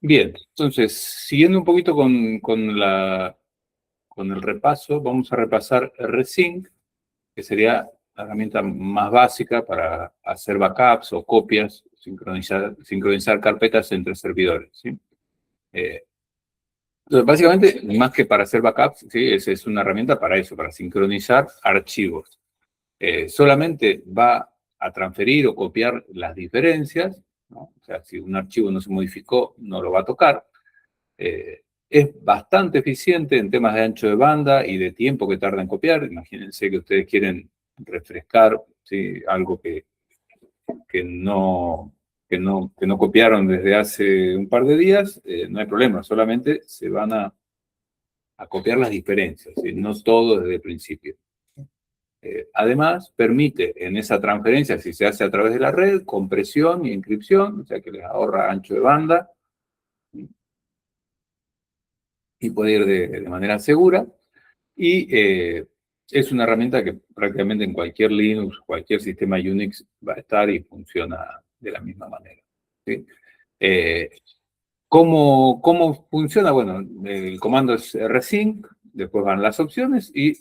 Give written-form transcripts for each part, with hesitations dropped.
Bien, entonces, siguiendo un poquito con el repaso, vamos a repasar Rsync, que sería la herramienta más básica para hacer backups o copias, sincronizar carpetas entre servidores, ¿sí? Entonces, básicamente, más que para hacer backups, ¿sí? Es una herramienta para eso, para sincronizar archivos. Solamente va a transferir o copiar las diferencias, ¿no? O sea, si un archivo no se modificó, no lo va a tocar. Es bastante eficiente en temas de ancho de banda y de tiempo que tarda en copiar. Imagínense que ustedes quieren refrescar, ¿sí? Algo que no copiaron desde hace un par de días, no hay problema, solamente se van a copiar las diferencias, ¿sí? No todo desde el principio. Además, permite en esa transferencia, si se hace a través de la red, compresión y encripción, o sea que les ahorra ancho de banda y puede ir de manera segura. Y es una herramienta que prácticamente en cualquier Linux, cualquier sistema Unix va a estar y funciona de la misma manera, ¿sí? Eh, ¿Cómo funciona? Bueno, el comando es rsync, después van las opciones y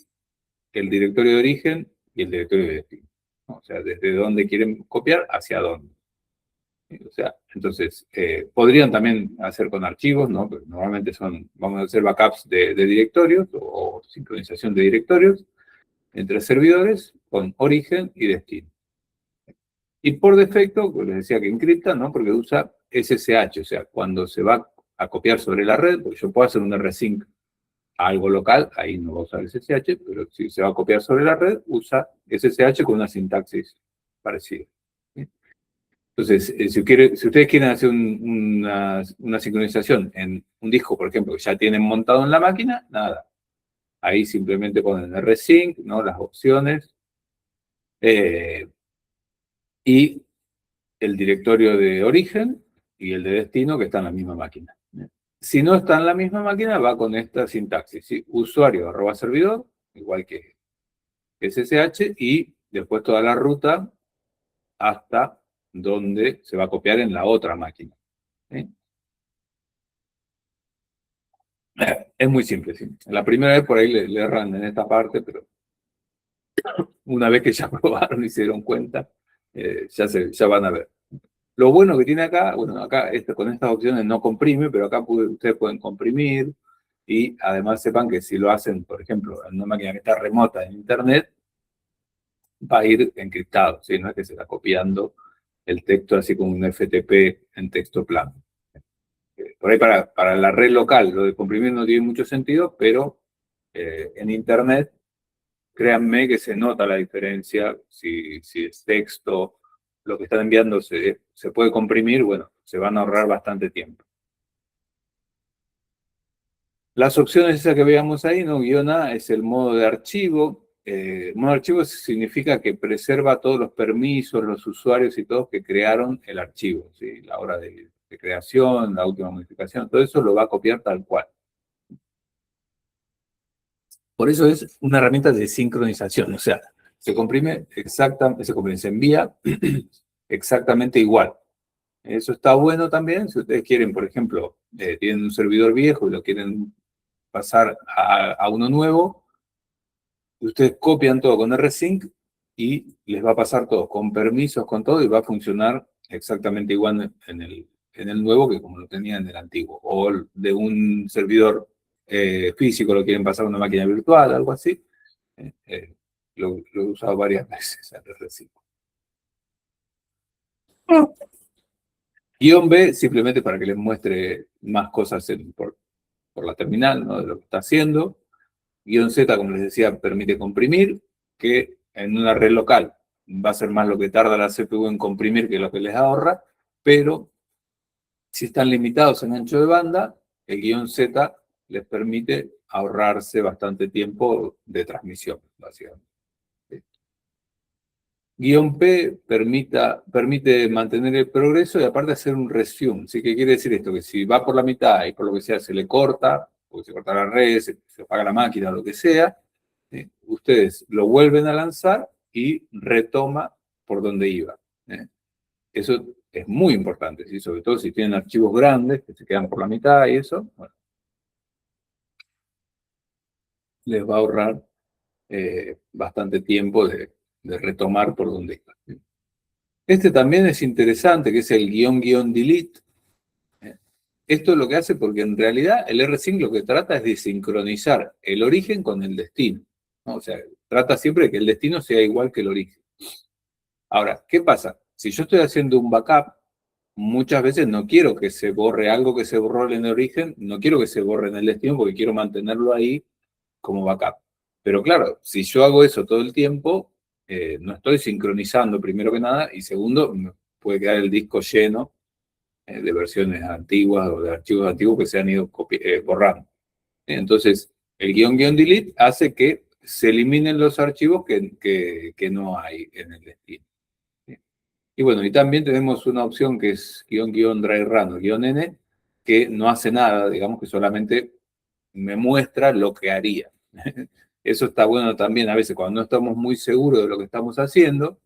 el directorio de origen y el directorio de destino, ¿no? O sea, desde dónde quieren copiar hacia dónde. O sea, entonces, podrían también hacer con archivos, ¿no? Pero normalmente vamos a hacer backups de directorios o sincronización de directorios entre servidores con origen y destino. Y por defecto, pues les decía que encripta, ¿no? Porque usa SSH, o sea, cuando se va a copiar sobre la red, porque yo puedo hacer un rsync a algo local, ahí no va a usar SSH, pero si se va a copiar sobre la red, usa SSH con una sintaxis parecida, ¿sí? Entonces, si ustedes quieren hacer una sincronización en un disco, por ejemplo, que ya tienen montado en la máquina, nada. Ahí simplemente ponen rsync, ¿no? Las opciones, y el directorio de origen y el de destino que está en la misma máquina. Si no está en la misma máquina, va con esta sintaxis, ¿sí? Usuario @ servidor, igual que SSH, y después toda la ruta hasta donde se va a copiar en la otra máquina, ¿sí? Es muy simple, ¿sí? La primera vez por ahí le erran en esta parte, pero una vez que ya probaron y se dieron cuenta, ya van a ver. Lo bueno que tiene acá, bueno, acá con estas opciones no comprime, pero acá ustedes pueden comprimir y además sepan que si lo hacen, por ejemplo, en una máquina que está remota en Internet, va a ir encriptado, ¿sí? No es que se está copiando el texto así como un FTP en texto plano. Por ahí para la red local lo de comprimir no tiene mucho sentido, pero en Internet, créanme que se nota la diferencia si es texto, lo que están enviando se puede comprimir, bueno, se van a ahorrar bastante tiempo. Las opciones esas que veíamos ahí, ¿no? Guión A es el modo de archivo. Modo de archivo significa que preserva todos los permisos, los usuarios y todos que crearon el archivo, ¿sí? La hora de creación, la última modificación, todo eso lo va a copiar tal cual. Por eso es una herramienta de sincronización, o sea, se envía exactamente igual. Eso está bueno también, si ustedes quieren, por ejemplo, tienen un servidor viejo y lo quieren pasar a uno nuevo, ustedes copian todo con rsync y les va a pasar todo, con permisos, con todo, y va a funcionar exactamente igual en el nuevo que como lo tenía en el antiguo. O de un servidor físico lo quieren pasar a una máquina virtual, algo así. Lo he usado varias veces el rsync. Guión B, simplemente para que les muestre más cosas por la terminal, ¿no? De lo que está haciendo. Guión Z, como les decía, permite comprimir, que en una red local va a ser más lo que tarda la CPU en comprimir que lo que les ahorra, pero si están limitados en ancho de banda, el guión Z les permite ahorrarse bastante tiempo de transmisión, básicamente. Guión P permite mantener el progreso y aparte hacer un resume. ¿Sí? ¿Qué quiere decir esto? Que si va por la mitad y por lo que sea se le corta, porque se corta la red, se apaga la máquina, lo que sea, ustedes lo vuelven a lanzar y retoma por donde iba. Eso es muy importante, ¿sí? Sobre todo si tienen archivos grandes que se quedan por la mitad y eso, bueno, les va a ahorrar bastante tiempo de retomar por donde está. Este también es interesante, que es el --delete. Esto es lo que hace porque en realidad el rsync lo que trata es de sincronizar el origen con el destino, ¿no? O sea, trata siempre de que el destino sea igual que el origen. Ahora, ¿qué pasa? Si yo estoy haciendo un backup, muchas veces no quiero que se borre algo que se borró en el origen, no quiero que se borre en el destino porque quiero mantenerlo ahí como backup. Pero claro, si yo hago eso todo el tiempo, no estoy sincronizando primero que nada y segundo, me puede quedar el disco lleno de versiones antiguas o de archivos antiguos que se han ido borrando. Entonces, el --delete hace que se eliminen los archivos que no hay en el destino. Y bueno, y también tenemos una opción que es --dry run o -n, que no hace nada, digamos que solamente me muestra lo que haría. Eso está bueno también a veces cuando no estamos muy seguros de lo que estamos haciendo,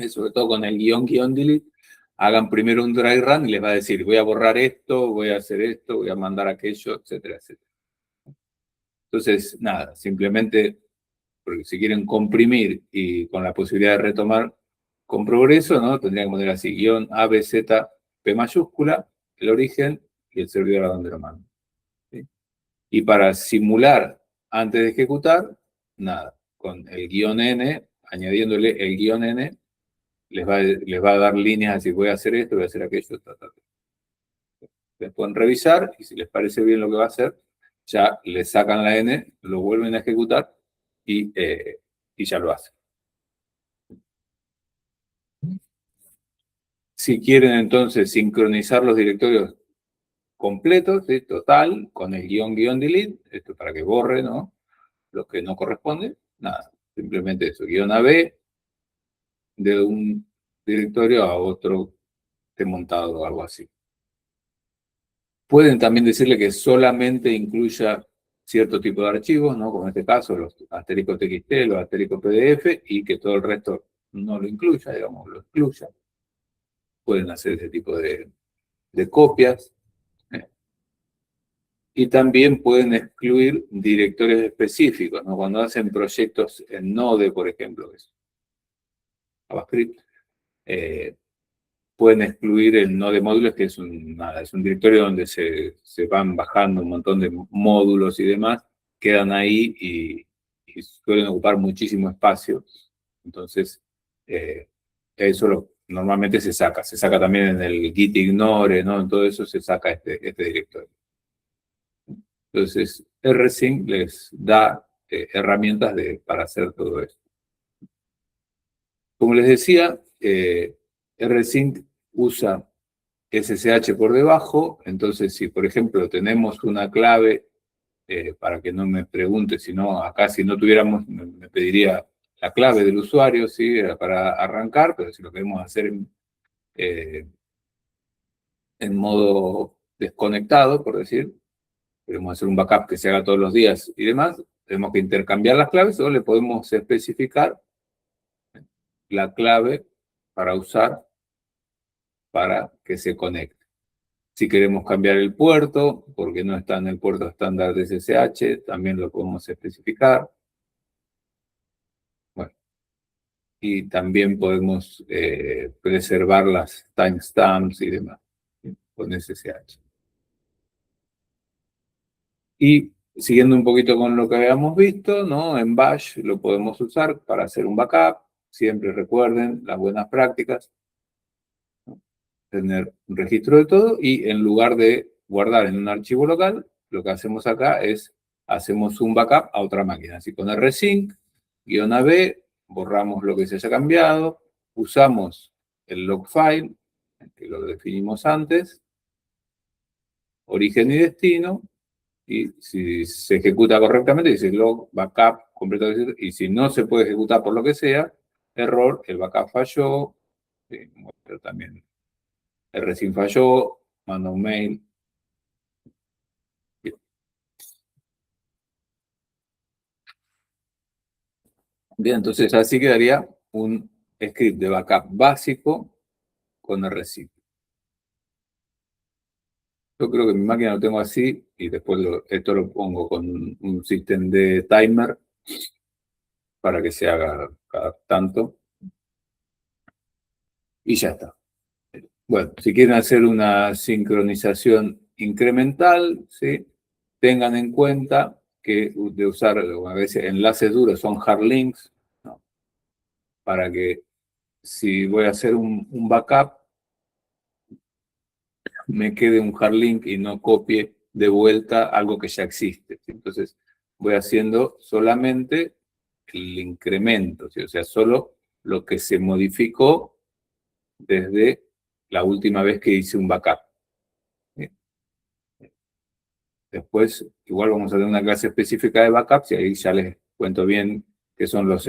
sobre todo con el --delete, hagan primero un dry run y les va a decir, voy a borrar esto, voy a hacer esto, voy a mandar aquello, etcétera, etcétera. Entonces, nada, simplemente, porque si quieren comprimir y con la posibilidad de retomar con progreso, ¿no? Tendrían que poner así, --ABZ_P mayúscula, el origen y el servidor a donde lo mando. ¿Sí? Y para simular antes de ejecutar, nada, con el -n, añadiéndole el -n, les va a dar líneas así, voy a hacer esto, voy a hacer aquello, Les pueden revisar y si les parece bien lo que va a hacer, ya le sacan la n, lo vuelven a ejecutar y ya lo hacen. Si quieren entonces sincronizar los directorios completos, ¿sí? Total, con el --delete, esto para que borre, ¿no? Los que no corresponden, nada, simplemente eso, --AB de un directorio a otro montado o algo así. Pueden también decirle que solamente incluya cierto tipo de archivos, ¿no? Como en este caso, los asteriscos TXT, los asteriscos PDF, y que todo el resto no lo incluya, digamos, lo excluya. Pueden hacer ese tipo de copias. Y también pueden excluir directorios específicos, ¿no? Cuando hacen proyectos en Node, por ejemplo, que es JavaScript, pueden excluir el Node módulos, que es es un directorio donde se van bajando un montón de módulos y demás, quedan ahí y suelen ocupar muchísimo espacio. Entonces, eso normalmente se saca. Se saca también en el git ignore, ¿no? En todo eso se saca este directorio. Entonces, rsync les da herramientas para hacer todo esto. Como les decía, rsync usa SSH por debajo, entonces si por ejemplo tenemos una clave, para que no me pregunte, sino acá si no tuviéramos, me pediría la clave del usuario, ¿sí? Para arrancar, pero si lo queremos hacer en modo desconectado, por decir, queremos hacer un backup que se haga todos los días y demás, tenemos que intercambiar las claves o le podemos especificar la clave para usar para que se conecte. Si queremos cambiar el puerto, porque no está en el puerto estándar de SSH, también lo podemos especificar. Bueno, y también podemos preservar las timestamps y demás, ¿sí? Con SSH. Y siguiendo un poquito con lo que habíamos visto, ¿no? En Bash lo podemos usar para hacer un backup. Siempre recuerden las buenas prácticas, ¿no? Tener un registro de todo y en lugar de guardar en un archivo local, lo que hacemos acá es hacemos un backup a otra máquina. Así con rsync, -AB, borramos lo que se haya cambiado, usamos el log file, que lo definimos antes, origen y destino, y si se ejecuta correctamente, dice log backup completo, y si no se puede ejecutar por lo que sea, error, el backup falló, muestra también rsync falló, manda un mail. Bien, entonces así quedaría un script de backup básico con rsync. Yo creo que mi máquina lo tengo así y después esto lo pongo con un sistema de timer para que se haga cada tanto y ya está. Bueno, si quieren hacer una sincronización incremental, ¿sí? Tengan en cuenta que de usar a veces enlaces duros son hard links, ¿no? Para que si voy a hacer un backup, me quede un hard link y no copie de vuelta algo que ya existe, ¿sí? Entonces, voy haciendo solamente el incremento, ¿sí? O sea, solo lo que se modificó desde la última vez que hice un backup, ¿sí? Después, igual vamos a tener una clase específica de backups y ahí ya les cuento bien qué son los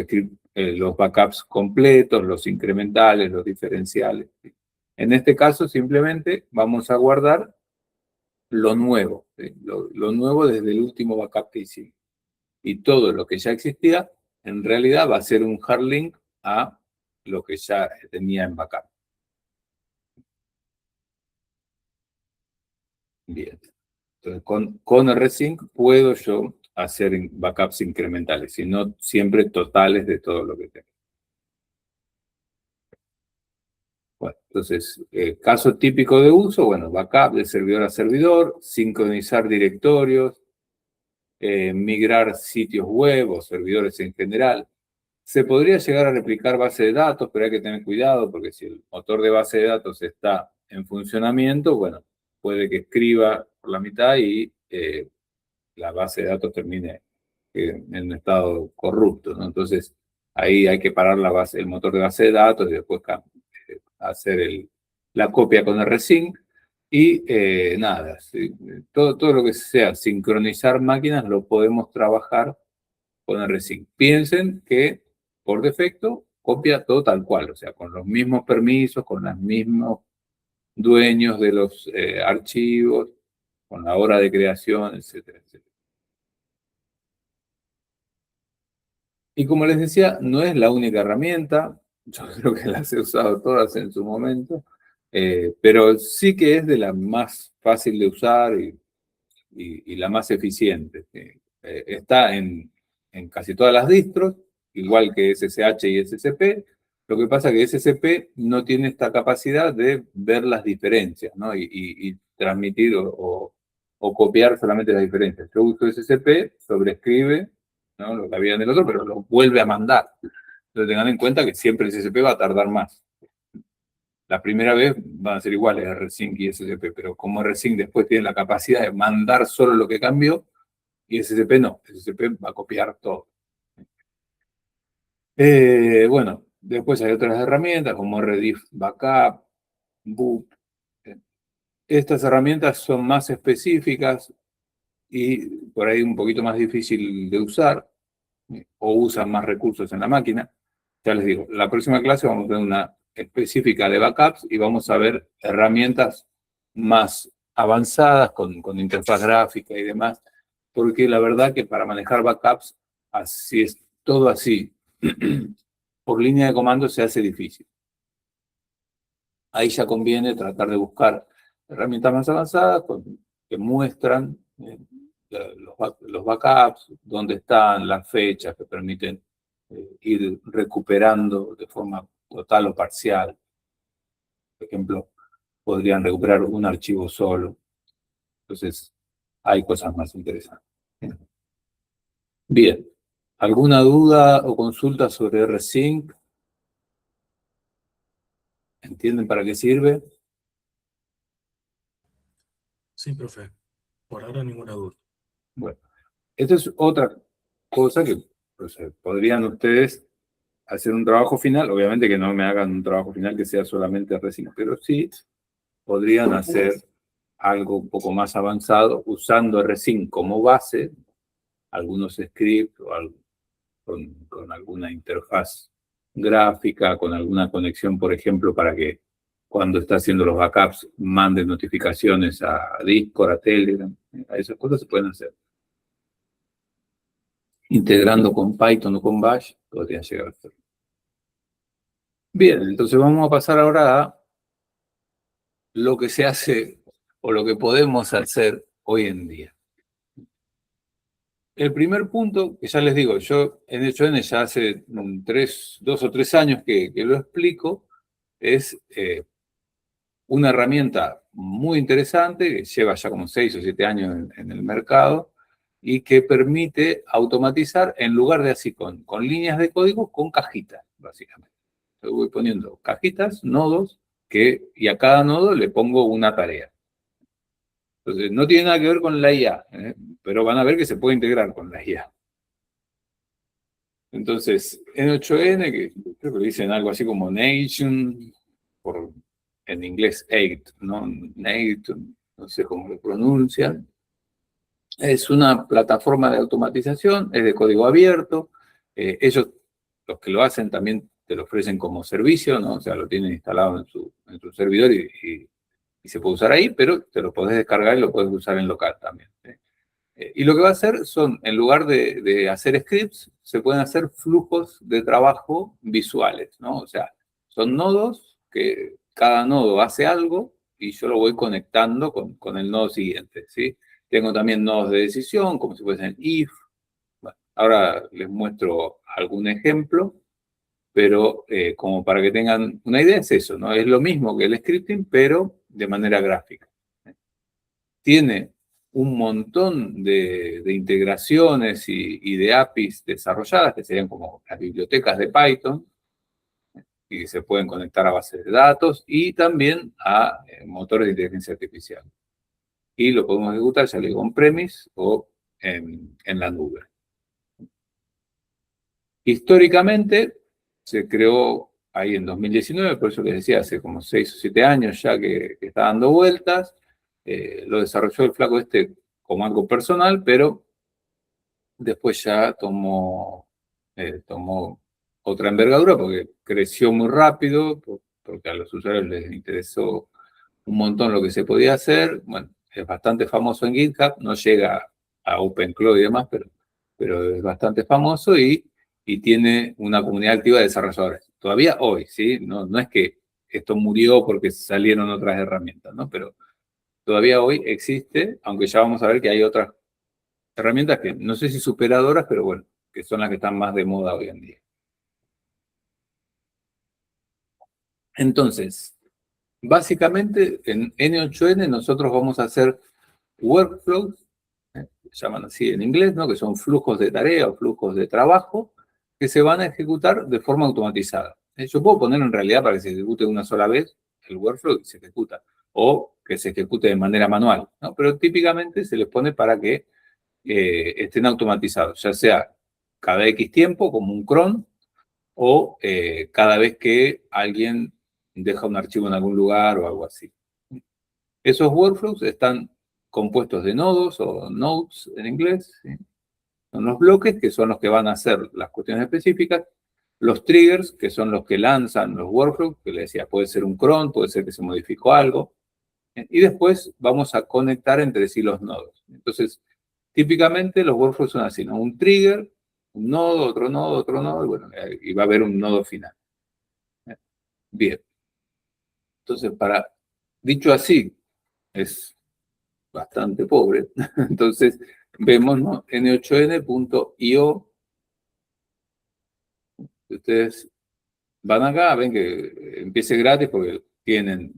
backups completos, los incrementales, los diferenciales, ¿sí? En este caso, simplemente vamos a guardar lo nuevo, ¿sí? Lo nuevo desde el último backup que hicimos. Y todo lo que ya existía, en realidad va a ser un hard link a lo que ya tenía en backup. Bien. Entonces, con rsync puedo yo hacer backups incrementales, y no siempre totales de todo lo que tengo. Bueno, entonces, caso típico de uso, bueno, backup de servidor a servidor, sincronizar directorios, migrar sitios web o servidores en general. Se podría llegar a replicar base de datos, pero hay que tener cuidado porque si el motor de base de datos está en funcionamiento, bueno, puede que escriba por la mitad y la base de datos termine en un estado corrupto, ¿no? Entonces, ahí hay que parar el motor de base de datos y después hacer la copia con rsync y nada, ¿sí? Todo lo que sea sincronizar máquinas lo podemos trabajar con rsync. Piensen que por defecto copia todo tal cual, o sea, con los mismos permisos, con los mismos dueños de los archivos, con la hora de creación, etcétera, etcétera. Y como les decía, no es la única herramienta, yo creo que las he usado todas en su momento, pero sí que es de la más fácil de usar y la más eficiente. Está en casi todas las distros, igual que SSH y SCP. Lo que pasa es que SCP no tiene esta capacidad de ver las diferencias, ¿no? Y transmitir o copiar solamente las diferencias. Yo uso SCP, sobrescribe, ¿no?, lo que había en el otro, pero lo vuelve a mandar. Entonces tengan en cuenta que siempre el SCP va a tardar más. La primera vez van a ser iguales rsync y SCP, pero como rsync después tiene la capacidad de mandar solo lo que cambió, y SCP no, SCP va a copiar todo. Bueno, después hay otras herramientas como Rediff Backup, Boop. Estas herramientas son más específicas y por ahí un poquito más difícil de usar, o usan más recursos en la máquina. Ya les digo, la próxima clase vamos a tener una específica de backups y vamos a ver herramientas más avanzadas con interfaz gráfica y demás, porque la verdad que para manejar backups, así es todo así, por línea de comando se hace difícil. Ahí ya conviene tratar de buscar herramientas más avanzadas que muestran los backups, dónde están las fechas que permiten ir recuperando de forma total o parcial. Por ejemplo, podrían recuperar un archivo solo. Entonces, hay cosas más interesantes. Bien. ¿Alguna duda o consulta sobre rsync? ¿Entienden para qué sirve? Sí, profe. Por ahora ninguna duda. Bueno, esta es otra cosa que pues, podrían ustedes hacer un trabajo final. Obviamente que no me hagan un trabajo final que sea solamente rsync, pero sí podrían hacer algo un poco más avanzado usando rsync como base, algunos scripts o con alguna interfaz gráfica, con alguna conexión, por ejemplo, para que cuando está haciendo los backups mande notificaciones a Discord, a Telegram. Esas cosas se pueden hacer. Integrando con Python o con Bash, podría llegar a ser. Bien, entonces vamos a pasar ahora a lo que se hace o lo que podemos hacer hoy en día. El primer punto, que ya les digo, yo en N8N ya hace 2 o 3 años que lo explico, es una herramienta muy interesante, que lleva ya como 6 o 7 años en el mercado, y que permite automatizar en lugar de así con líneas de código, con cajitas, básicamente. Yo voy poniendo cajitas, nodos, y a cada nodo le pongo una tarea. Entonces, no tiene nada que ver con la IA, pero van a ver que se puede integrar con la IA. Entonces, N8N, que creo que dicen algo así como Nation, en inglés 8, ¿no? Nation, no sé cómo lo pronuncian. Es una plataforma de automatización, es de código abierto. Ellos, los que lo hacen, también te lo ofrecen como servicio, ¿no? O sea, lo tienen instalado en su servidor y se puede usar ahí, pero te lo podés descargar y lo podés usar en local también. Y lo que va a hacer son, en lugar de hacer scripts, se pueden hacer flujos de trabajo visuales, ¿no? O sea, son nodos que cada nodo hace algo y yo lo voy conectando con el nodo siguiente, ¿sí? Tengo también nodos de decisión, como si fuesen if. Bueno, ahora les muestro algún ejemplo, pero como para que tengan una idea es eso, ¿no? Es lo mismo que el scripting, pero de manera gráfica. Tiene un montón de integraciones y de APIs desarrolladas, que serían como las bibliotecas de Python, y que se pueden conectar a bases de datos y también a motores de inteligencia artificial. Y lo podemos ejecutar, ya le digo, on-premise o en la nube. Históricamente se creó ahí en 2019, por eso les decía, hace como 6 o 7 años ya que está dando vueltas. Lo desarrolló el flaco este como algo personal, pero después ya tomó otra envergadura porque creció muy rápido, porque a los usuarios les interesó un montón lo que se podía hacer. Bueno, es bastante famoso en GitHub, no llega a OpenCloud y demás, pero es bastante famoso y tiene una comunidad activa de desarrolladores. Todavía hoy, ¿sí? No es que esto murió porque salieron otras herramientas, ¿no? Pero todavía hoy existe, aunque ya vamos a ver que hay otras herramientas que no sé si superadoras, pero bueno, que son las que están más de moda hoy en día. Entonces, básicamente en N8N nosotros vamos a hacer workflows, se llaman así en inglés, ¿no? Que son flujos de tarea o flujos de trabajo que se van a ejecutar de forma automatizada. Yo puedo poner en realidad para que se ejecute una sola vez el workflow y se ejecuta, o que se ejecute de manera manual, ¿no? Pero típicamente se les pone para que estén automatizados, ya sea cada X tiempo, como un cron, o cada vez que alguien deja un archivo en algún lugar o algo así. Esos workflows están compuestos de nodos o nodes en inglés, ¿sí? Son los bloques que son los que van a hacer las cuestiones específicas, los triggers que son los que lanzan los workflows, que le decía, puede ser un cron, puede ser que se modificó algo, y después vamos a conectar entre sí los nodos. Entonces, típicamente los workflows son así, ¿no? Un trigger, un nodo, otro nodo, y bueno, y va a haber un nodo final. Bien. Entonces, dicho así, es bastante pobre. Entonces, vemos, ¿no? N8N.io. Ustedes van acá, ven que empiece gratis porque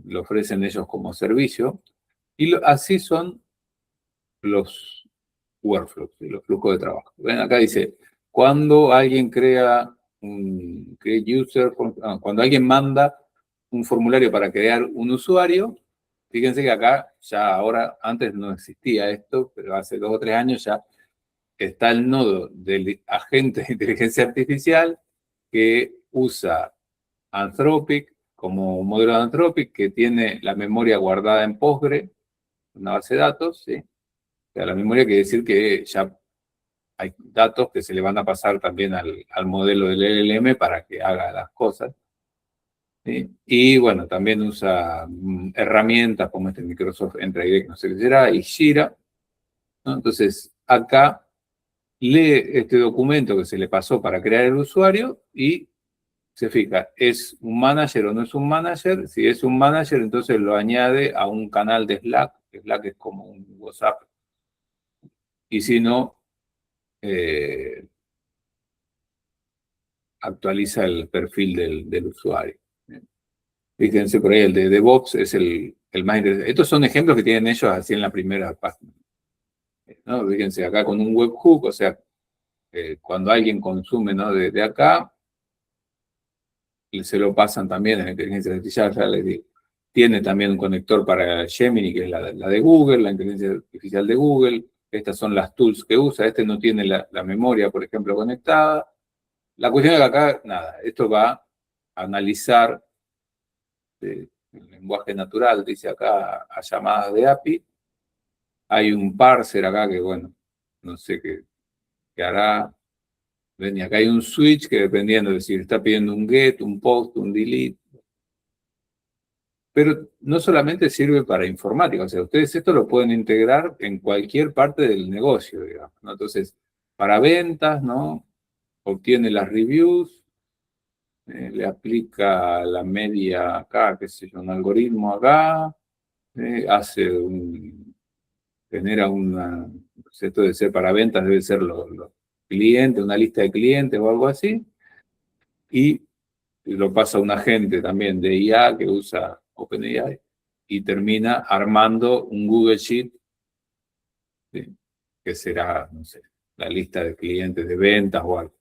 lo ofrecen ellos como servicio. Y así son los workflows, los flujos de trabajo. Ven, acá dice, cuando alguien crea cuando alguien manda un formulario para crear un usuario, fíjense que acá ya ahora, antes no existía esto, pero hace 2 o 3 años ya está el nodo del agente de inteligencia artificial que usa Anthropic como modelo de Anthropic, que tiene la memoria guardada en Postgre, una base de datos, ¿sí? O sea, la memoria quiere decir que ya hay datos que se le van a pasar también al modelo del LLM para que haga las cosas, ¿sí? Y bueno, también usa herramientas como este Microsoft Entra Direct, no sé qué será, y Jira, ¿no? Entonces, acá lee este documento que se le pasó para crear el usuario y se fija, ¿es un manager o no es un manager? Si es un manager, entonces lo añade a un canal de Slack. Slack es como un WhatsApp. Y si no, actualiza el perfil del usuario. Fíjense por ahí, el de DevOps es el más interesante. Estos son ejemplos que tienen ellos así en la primera página, ¿no? Fíjense acá con un webhook, o sea, cuando alguien consume, ¿no?, de acá, se lo pasan también en la inteligencia artificial. Ya les digo. Tiene también un conector para Gemini, que es la de Google, la inteligencia artificial de Google. Estas son las tools que usa. Este no tiene la memoria, por ejemplo, conectada. La cuestión es que acá, nada, esto va a analizar el lenguaje natural, dice acá, a llamadas de API. Hay un parser acá que, bueno, no sé qué hará. Ven, y acá hay un switch que dependiendo de si está pidiendo un get, un post, un delete. Pero no solamente sirve para informática, o sea, ustedes esto lo pueden integrar en cualquier parte del negocio, digamos, ¿no? Entonces, para ventas, ¿no? Obtiene las reviews, le aplica la media acá, qué sé yo, un algoritmo acá, genera una, pues esto de ser para ventas debe ser los clientes, una lista de clientes o algo así, y lo pasa a un agente también de IA que usa OpenAI y termina armando un Google Sheet, ¿sí?, que será, no sé, la lista de clientes de ventas o algo.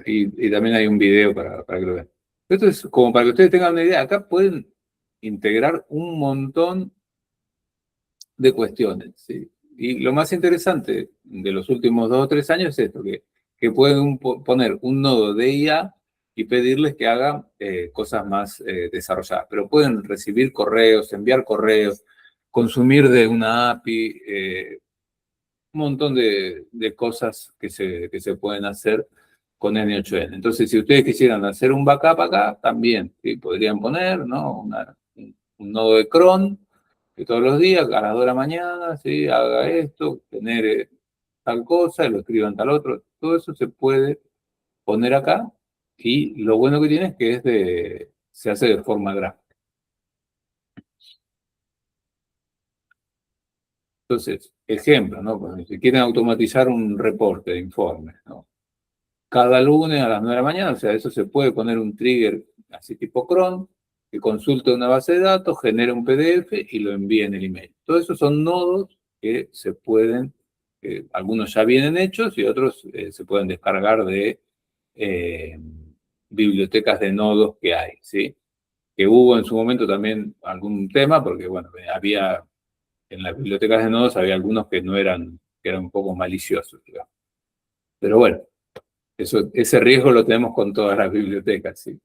Y también hay un video para que lo vean. Esto es como para que ustedes tengan una idea. Acá pueden integrar un montón de cuestiones, ¿sí? Y lo más interesante de los últimos 2 o 3 años es esto, que pueden poner un nodo de IA y pedirles que hagan cosas más desarrolladas. Pero pueden recibir correos, enviar correos, consumir de una API, un montón de cosas que se pueden hacer con N8N. Entonces, si ustedes quisieran hacer un backup acá, también, ¿sí?, podrían poner, ¿no?, un nodo de cron que todos los días, a las 2 de la mañana, ¿sí?, haga esto, tener tal cosa, lo escriban tal otro. Todo eso se puede poner acá y lo bueno que tiene es que se hace de forma gráfica. Entonces, ejemplo, ¿no? Pues, si quieren automatizar un reporte de informes, ¿no?, cada lunes a las 9 de la mañana, o sea, eso se puede poner un trigger así tipo cron, que consulte una base de datos, genera un PDF y lo envía en el email. Todos esos son nodos que se pueden, algunos ya vienen hechos y otros se pueden descargar de bibliotecas de nodos que hay, ¿sí? Que hubo en su momento también algún tema, porque, bueno, había, en las bibliotecas de nodos había algunos que que eran un poco maliciosos, digamos. Pero bueno, ese riesgo lo tenemos con todas las bibliotecas, ¿sí?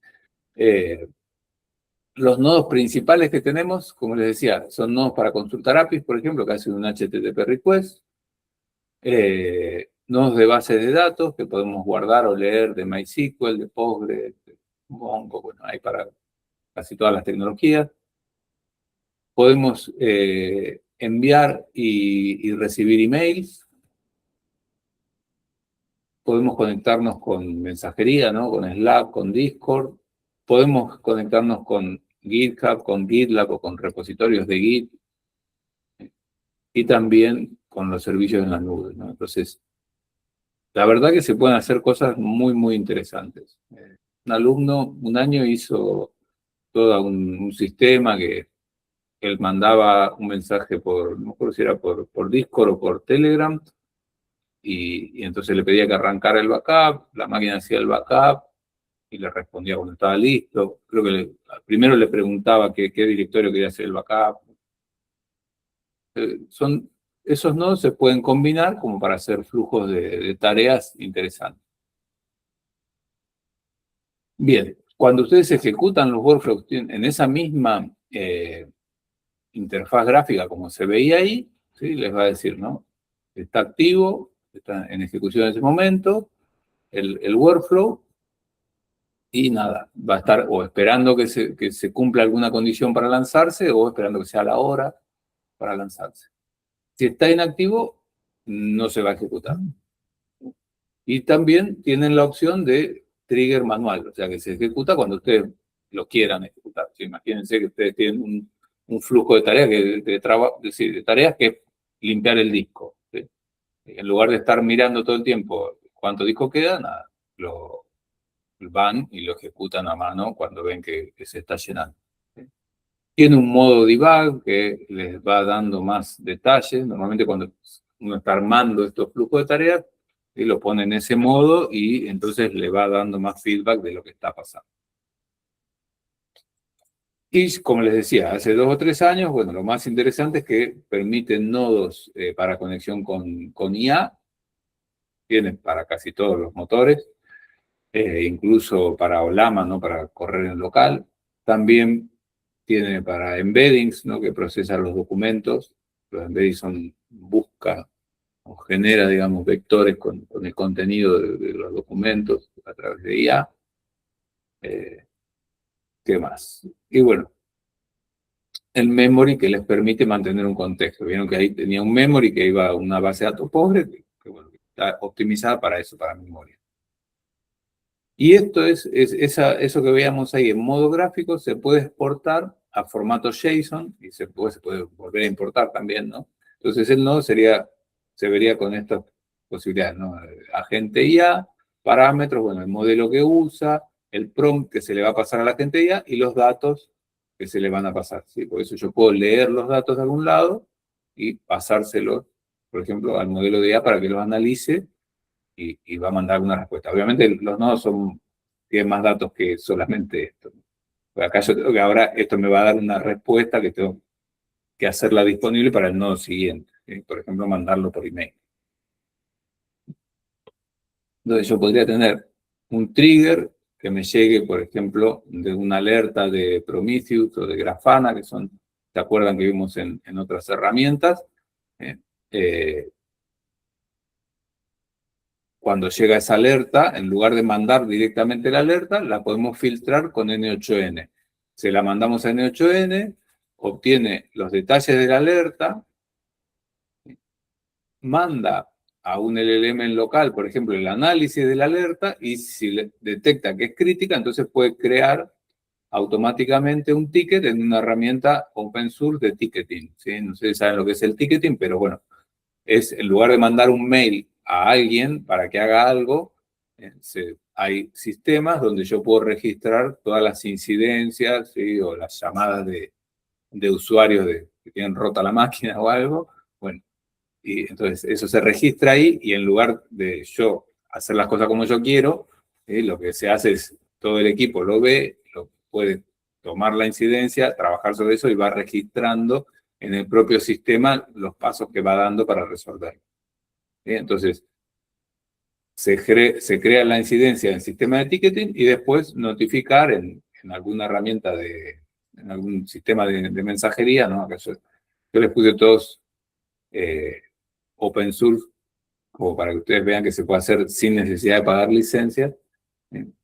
Los nodos principales que tenemos, como les decía, son nodos para consultar APIs, por ejemplo, que hacen un HTTP request, nodos de base de datos que podemos guardar o leer de MySQL, de Postgre, de Mongo, bueno, hay para casi todas las tecnologías. Podemos enviar y recibir emails. Podemos conectarnos con mensajería, ¿no?, con Slack, con Discord. Podemos conectarnos con GitHub, con GitLab o con repositorios de Git. Y también con los servicios en la nube, ¿no? Entonces, la verdad que se pueden hacer cosas muy, muy interesantes. Un alumno, un año hizo todo un sistema que él mandaba un mensaje no me acuerdo si era por Discord o por Telegram, y entonces le pedía que arrancara el backup, la máquina hacía el backup y le respondía cuando estaba listo. Creo que primero le preguntaba qué directorio quería hacer el backup. Esos nodos se pueden combinar como para hacer flujos de tareas interesantes. Bien, cuando ustedes ejecutan los workflows en esa misma interfaz gráfica como se veía ahí, ¿sí?, les va a decir, ¿no?, está activo, está en ejecución en ese momento, el workflow, y nada, va a estar o esperando que se cumpla alguna condición para lanzarse o esperando que sea la hora para lanzarse. Si está inactivo, no se va a ejecutar. Y también tienen la opción de trigger manual, o sea que se ejecuta cuando ustedes lo quieran ejecutar. ¿Sí? Imagínense que ustedes tienen un flujo de tareas de tareas que es limpiar el disco. ¿Sí? En lugar de estar mirando todo el tiempo cuánto disco queda, nada, lo van y lo ejecutan a mano cuando ven que se está llenando. ¿Sí? Tiene un modo debug que les va dando más detalles. Normalmente cuando uno está armando estos flujos de tareas, y lo pone en ese modo y entonces le va dando más feedback de lo que está pasando. Y como les decía, hace 2 o 3 años, bueno, lo más interesante es que permiten nodos para conexión con IA, tienen para casi todos los motores, incluso para Olama, ¿no? Para correr en local. También tiene para embeddings, ¿no? Que procesa los documentos. Los embeddings busca o genera, digamos, vectores con el contenido de los documentos a través de IA. ¿Qué más? Y bueno, el memory que les permite mantener un contexto. Vieron que ahí tenía un memory que iba a una base de datos pobre, que bueno, está optimizada para eso, para memoria. Y esto eso que veíamos ahí en modo gráfico se puede exportar a formato JSON y se puede volver a importar también, ¿no? Entonces el nodo se vería con estas posibilidades, ¿no? Agente IA, parámetros, bueno, el modelo que usa, el prompt que se le va a pasar a la agente IA y los datos que se le van a pasar, ¿sí? Por eso yo puedo leer los datos de algún lado y pasárselos, por ejemplo, al modelo de IA para que los analice y va a mandar una respuesta. Obviamente los nodos tienen más datos que solamente esto. Pero acá yo creo que ahora esto me va a dar una respuesta que tengo que hacerla disponible para el nodo siguiente. ¿Sí? Por ejemplo, mandarlo por email. Entonces yo podría tener un trigger que me llegue, por ejemplo, de una alerta de Prometheus o de Grafana, que son, ¿se acuerdan que vimos en otras herramientas? Cuando llega esa alerta, en lugar de mandar directamente la alerta, la podemos filtrar con N8N. Se la mandamos a N8N, obtiene los detalles de la alerta, manda a un LLM en local, por ejemplo, el análisis de la alerta, y si detecta que es crítica, entonces puede crear automáticamente un ticket en una herramienta open source de ticketing. ¿Sí? No sé si saben lo que es el ticketing, pero bueno, es en lugar de mandar un mail a alguien para que haga algo, hay sistemas donde yo puedo registrar todas las incidencias, ¿sí? O las llamadas de usuarios que tienen rota la máquina o algo. Bueno, y entonces eso se registra ahí y en lugar de yo hacer las cosas como yo quiero, lo que se hace es todo el equipo lo ve, lo puede tomar la incidencia, trabajar sobre eso y va registrando en el propio sistema los pasos que va dando para resolver. Entonces, se crea la incidencia en el sistema de ticketing y después notificar en alguna herramienta en algún sistema de mensajería, ¿no? Acá yo les puse todos open source, como para que ustedes vean que se puede hacer sin necesidad de pagar licencias.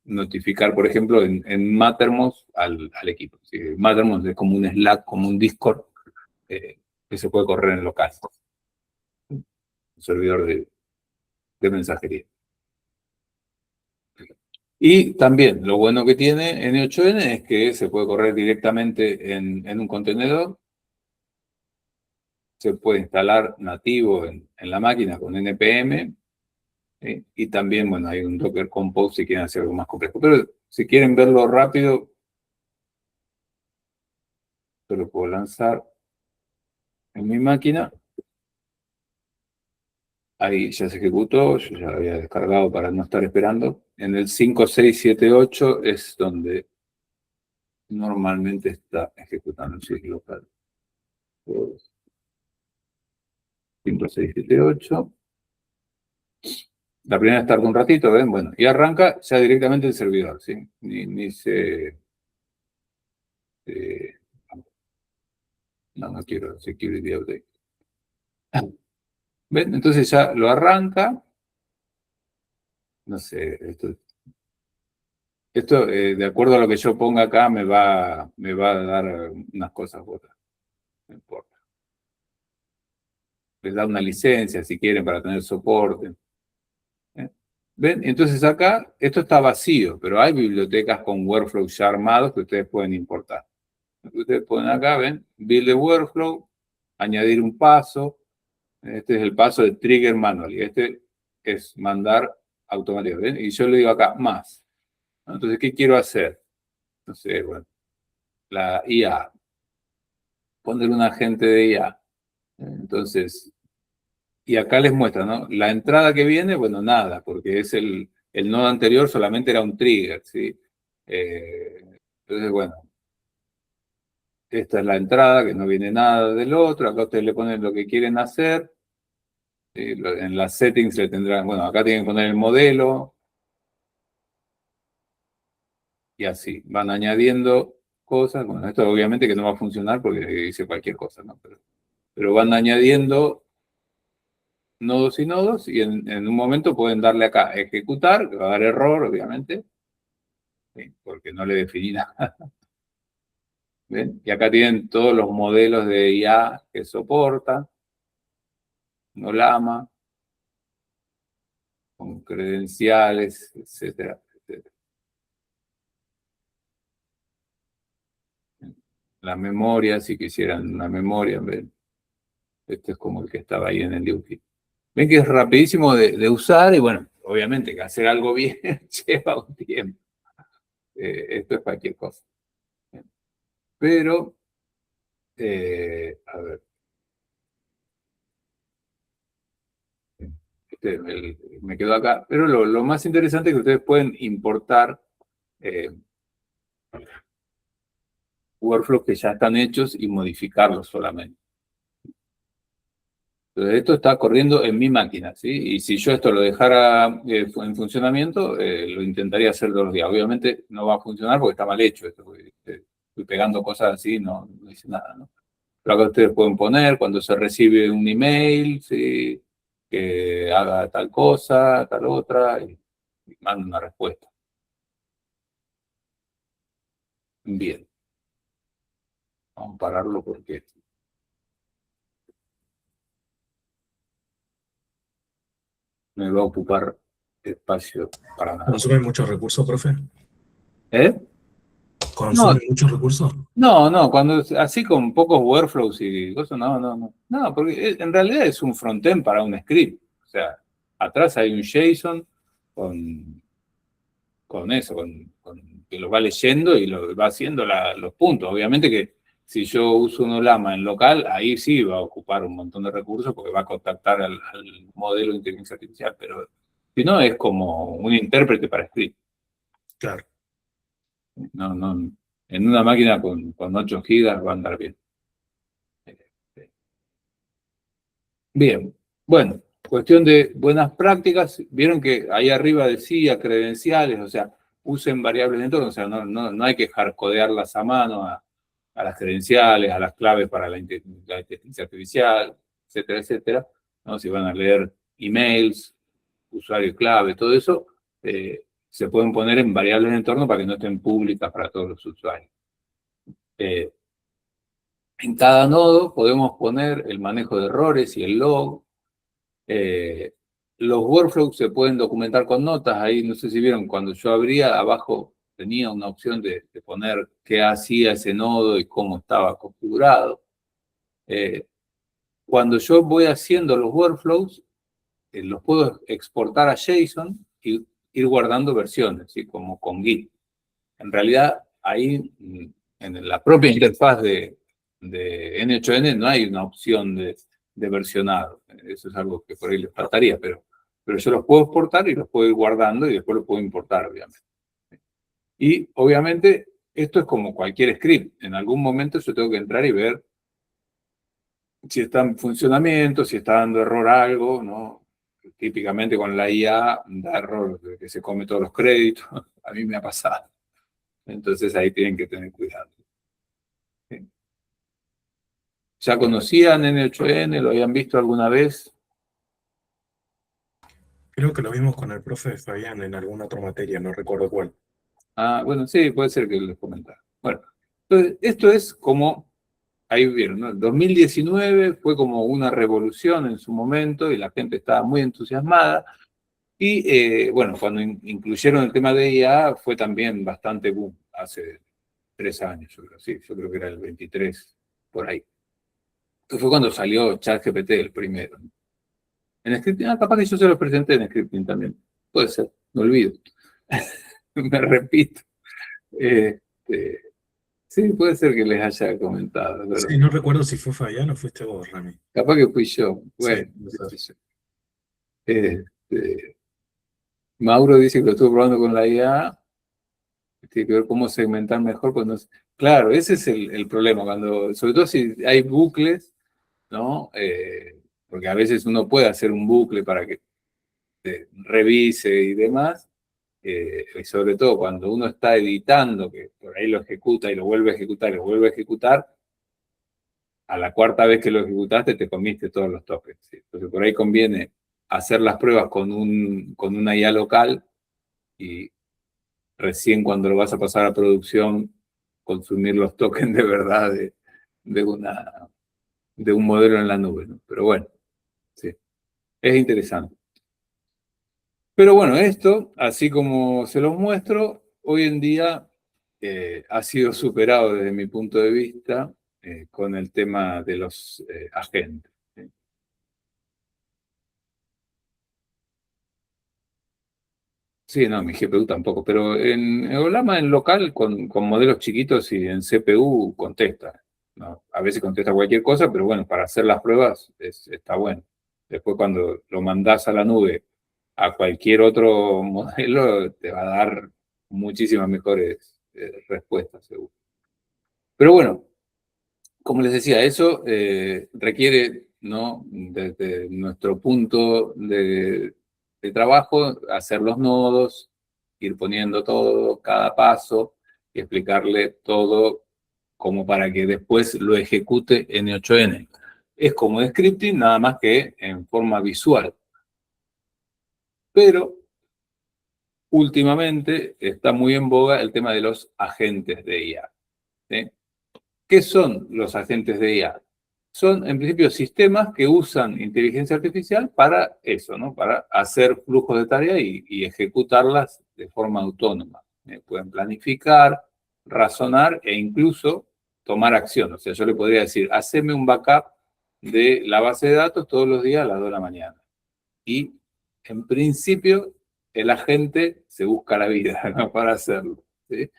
Notificar, por ejemplo, en Mattermost al equipo. ¿Sí? Mattermost es como un Slack, como un Discord, que se puede correr en local. Un servidor de mensajería. Y también lo bueno que tiene N8N es que se puede correr directamente en un contenedor, se puede instalar nativo en la máquina con NPM, y también, bueno, hay un Docker Compose si quieren hacer algo más complejo. Pero si quieren verlo rápido, yo lo puedo lanzar en mi máquina. Ahí ya se ejecutó, yo ya lo había descargado para no estar esperando. En el 5678 es donde normalmente está ejecutando el sitio local. 5678. La primera tarda un ratito, ¿ven? Bueno, y arranca ya directamente el servidor, ¿sí? Ni se... no quiero security update. ¿Ven? Entonces ya lo arranca. No sé, esto de acuerdo a lo que yo ponga acá, me va a dar unas cosas u otras. No importa. Les da una licencia, si quieren, para tener soporte. ¿Ven? Entonces acá, esto está vacío, pero hay bibliotecas con workflows ya armados que ustedes pueden importar. Ustedes ponen acá, ven, build the workflow, añadir un paso. Este es el paso de trigger manual y este es mandar automáticamente. ¿Ven? Y yo le digo acá, más. Entonces, ¿qué quiero hacer? Entonces, bueno, la IA. Poner un agente de IA. Entonces, y acá les muestra, ¿no? La entrada que viene, bueno, nada, porque es el nodo anterior solamente era un trigger, ¿sí? Entonces, bueno, esta es la entrada, que no viene nada del otro. Acá ustedes le ponen lo que quieren hacer. En las settings le tendrán, bueno, acá tienen que poner el modelo. Y así, van añadiendo cosas. Bueno, esto obviamente que no va a funcionar porque dice cualquier cosa, ¿no? Pero van añadiendo nodos y nodos y en un momento pueden darle acá ejecutar, que va a dar error, obviamente, ¿sí? Porque no le definí nada. ¿Ven? Y acá tienen todos los modelos de IA que soporta, no Llama, con credenciales, etcétera, etcétera. La memoria, si quisieran una memoria, ¿ven? Este es como el que estaba ahí en el Yuki. Ven que es rapidísimo de usar y bueno, obviamente que hacer algo bien lleva un tiempo. Esto es cualquier cosa. Pero, a ver, me quedo acá. Pero lo más interesante es que ustedes pueden importar workflows que ya están hechos y modificarlos solamente. Entonces, esto está corriendo en mi máquina, ¿sí? Y si yo esto lo dejara en funcionamiento, lo intentaría hacer todos los días. Obviamente no va a funcionar porque está mal hecho esto. Porque, estoy pegando cosas así, no dice nada, ¿no? Pero acá ustedes pueden poner cuando se recibe un email, ¿sí? Que haga tal cosa, tal otra, y manda una respuesta. Bien. Vamos a pararlo porque me va a ocupar espacio para nada. ¿Consume muchos recursos, profe? ¿Eh? No, ¿Consume muchos recursos? no, cuando así con pocos workflows y cosas, no. No, porque en realidad es un frontend para un script. O sea, atrás hay un JSON con eso, que lo va leyendo y lo va haciendo los puntos. Obviamente que si yo uso un Olama en local, ahí sí va a ocupar un montón de recursos porque va a contactar al modelo de inteligencia artificial, pero si no es como un intérprete para script. Claro. No, en una máquina con 8 gigas va a andar bien. Bien, bueno, cuestión de buenas prácticas. Vieron que ahí arriba decía credenciales, o sea, usen variables de entorno, o sea, no hay que hardcodearlas a mano a las credenciales, a las claves para la inteligencia artificial, etcétera, etcétera. ¿No? Si van a leer emails, usuario clave, todo eso, se pueden poner en variables de entorno para que no estén públicas para todos los usuarios. En cada nodo podemos poner el manejo de errores y el log. Los workflows se pueden documentar con notas. Ahí no sé si vieron, cuando yo abría, abajo tenía una opción de poner qué hacía ese nodo y cómo estaba configurado. Cuando yo voy haciendo los workflows, los puedo exportar a JSON y ir guardando versiones, ¿sí? Como con Git. En realidad, ahí en la propia interfaz de N8N no hay una opción de versionado. Eso es algo que por ahí les faltaría, pero yo los puedo exportar y los puedo ir guardando y después los puedo importar, obviamente. Y obviamente esto es como cualquier script. En algún momento yo tengo que entrar y ver si está en funcionamiento, si está dando error algo, ¿no? Típicamente con la IA da error de que se come todos los créditos. A mí me ha pasado. Entonces ahí tienen que tener cuidado. ¿Sí? ¿Ya conocían N8N? ¿Lo habían visto alguna vez? Creo que lo vimos con el profe Fabián en alguna otra materia, no recuerdo cuál. Ah, bueno, sí, puede ser que les comentara. Bueno, entonces, esto es como, ahí vieron, ¿no? 2019 fue como una revolución en su momento y la gente estaba muy entusiasmada. Y bueno, cuando incluyeron el tema de IA fue también bastante boom, hace 3 años, yo creo, sí, yo creo que era el 23, por ahí. Que fue cuando salió ChatGPT el primero. En scripting, capaz que yo se lo presenté en scripting también. Puede ser, me olvido. Me repito. Este, sí, puede ser que les haya comentado, es verdad. Sí, no recuerdo si fue Fabián o fuiste vos, Rami. Capaz que fui yo. Sí, Bueno, puede qué ser. sé yo. Este, Mauro dice que lo estuvo probando con la IA. Tiene que ver cómo segmentar mejor. Pues claro, ese es el problema. Sobre todo si hay bucles, ¿no? Porque a veces uno puede hacer un bucle para que revise y demás. Y sobre todo cuando uno está editando, que por ahí lo ejecuta y lo vuelve a ejecutar y lo vuelve a ejecutar, a la cuarta vez que lo ejecutaste te comiste todos los tokens, ¿sí? Entonces por ahí conviene hacer las pruebas con una IA local y recién cuando lo vas a pasar a producción consumir los tokens de verdad de, de un modelo en la nube, ¿no? Pero bueno, sí, es interesante. Pero bueno, esto, así como se los muestro, hoy en día ha sido superado desde mi punto de vista con el tema de los agentes, ¿sí? Sí, no, mi GPU tampoco, pero en Olama, en local, con modelos chiquitos y en CPU contesta, ¿no? A veces contesta cualquier cosa, pero bueno, para hacer las pruebas está bueno. Después cuando lo mandás a la nube a cualquier otro modelo, te va a dar muchísimas mejores respuestas, seguro. Pero bueno, como les decía, eso requiere, ¿no? Desde nuestro punto de trabajo, hacer los nodos, ir poniendo todo, cada paso, y explicarle todo como para que después lo ejecute N8N. Es como scripting, nada más que en forma visual. Pero últimamente está muy en boga el tema de los agentes de IA, ¿sí? ¿Qué son los agentes de IA? Son, en principio, sistemas que usan inteligencia artificial para eso, ¿no? Para hacer flujos de tarea y ejecutarlas de forma autónoma. Pueden planificar, razonar e incluso tomar acción. O sea, yo le podría decir, haceme un backup de la base de datos todos los días a las 2 de la mañana. Y, en principio, el agente se busca la vida, ¿no? Para hacerlo, ¿sí?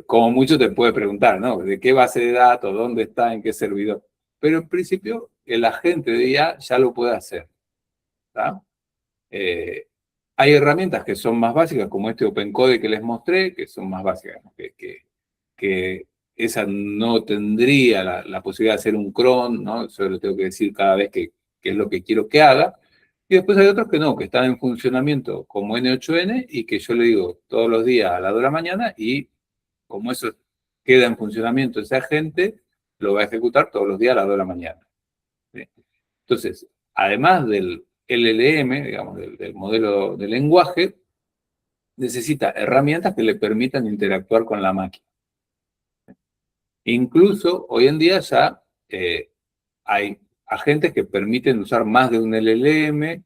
Como mucho te puede preguntar, ¿no? ¿De qué base de datos? ¿Dónde está? ¿En qué servidor? Pero en principio el agente de IA ya lo puede hacer, ¿tá? Hay herramientas que son más básicas, como este OpenCode que les mostré, que son más básicas, ¿no? Que esa no tendría la posibilidad de hacer un cron, ¿no? Eso lo tengo que decir cada vez que es lo que quiero que haga. Y después hay otros que no, que están en funcionamiento como N8N y que yo le digo todos los días a las 2 de la mañana y como eso queda en funcionamiento ese agente, lo va a ejecutar todos los días a las 2 de la mañana, ¿sí? Entonces, además del LLM, digamos, del modelo de lenguaje, necesita herramientas que le permitan interactuar con la máquina. Incluso hoy en día ya hay agentes que permiten usar más de un LLM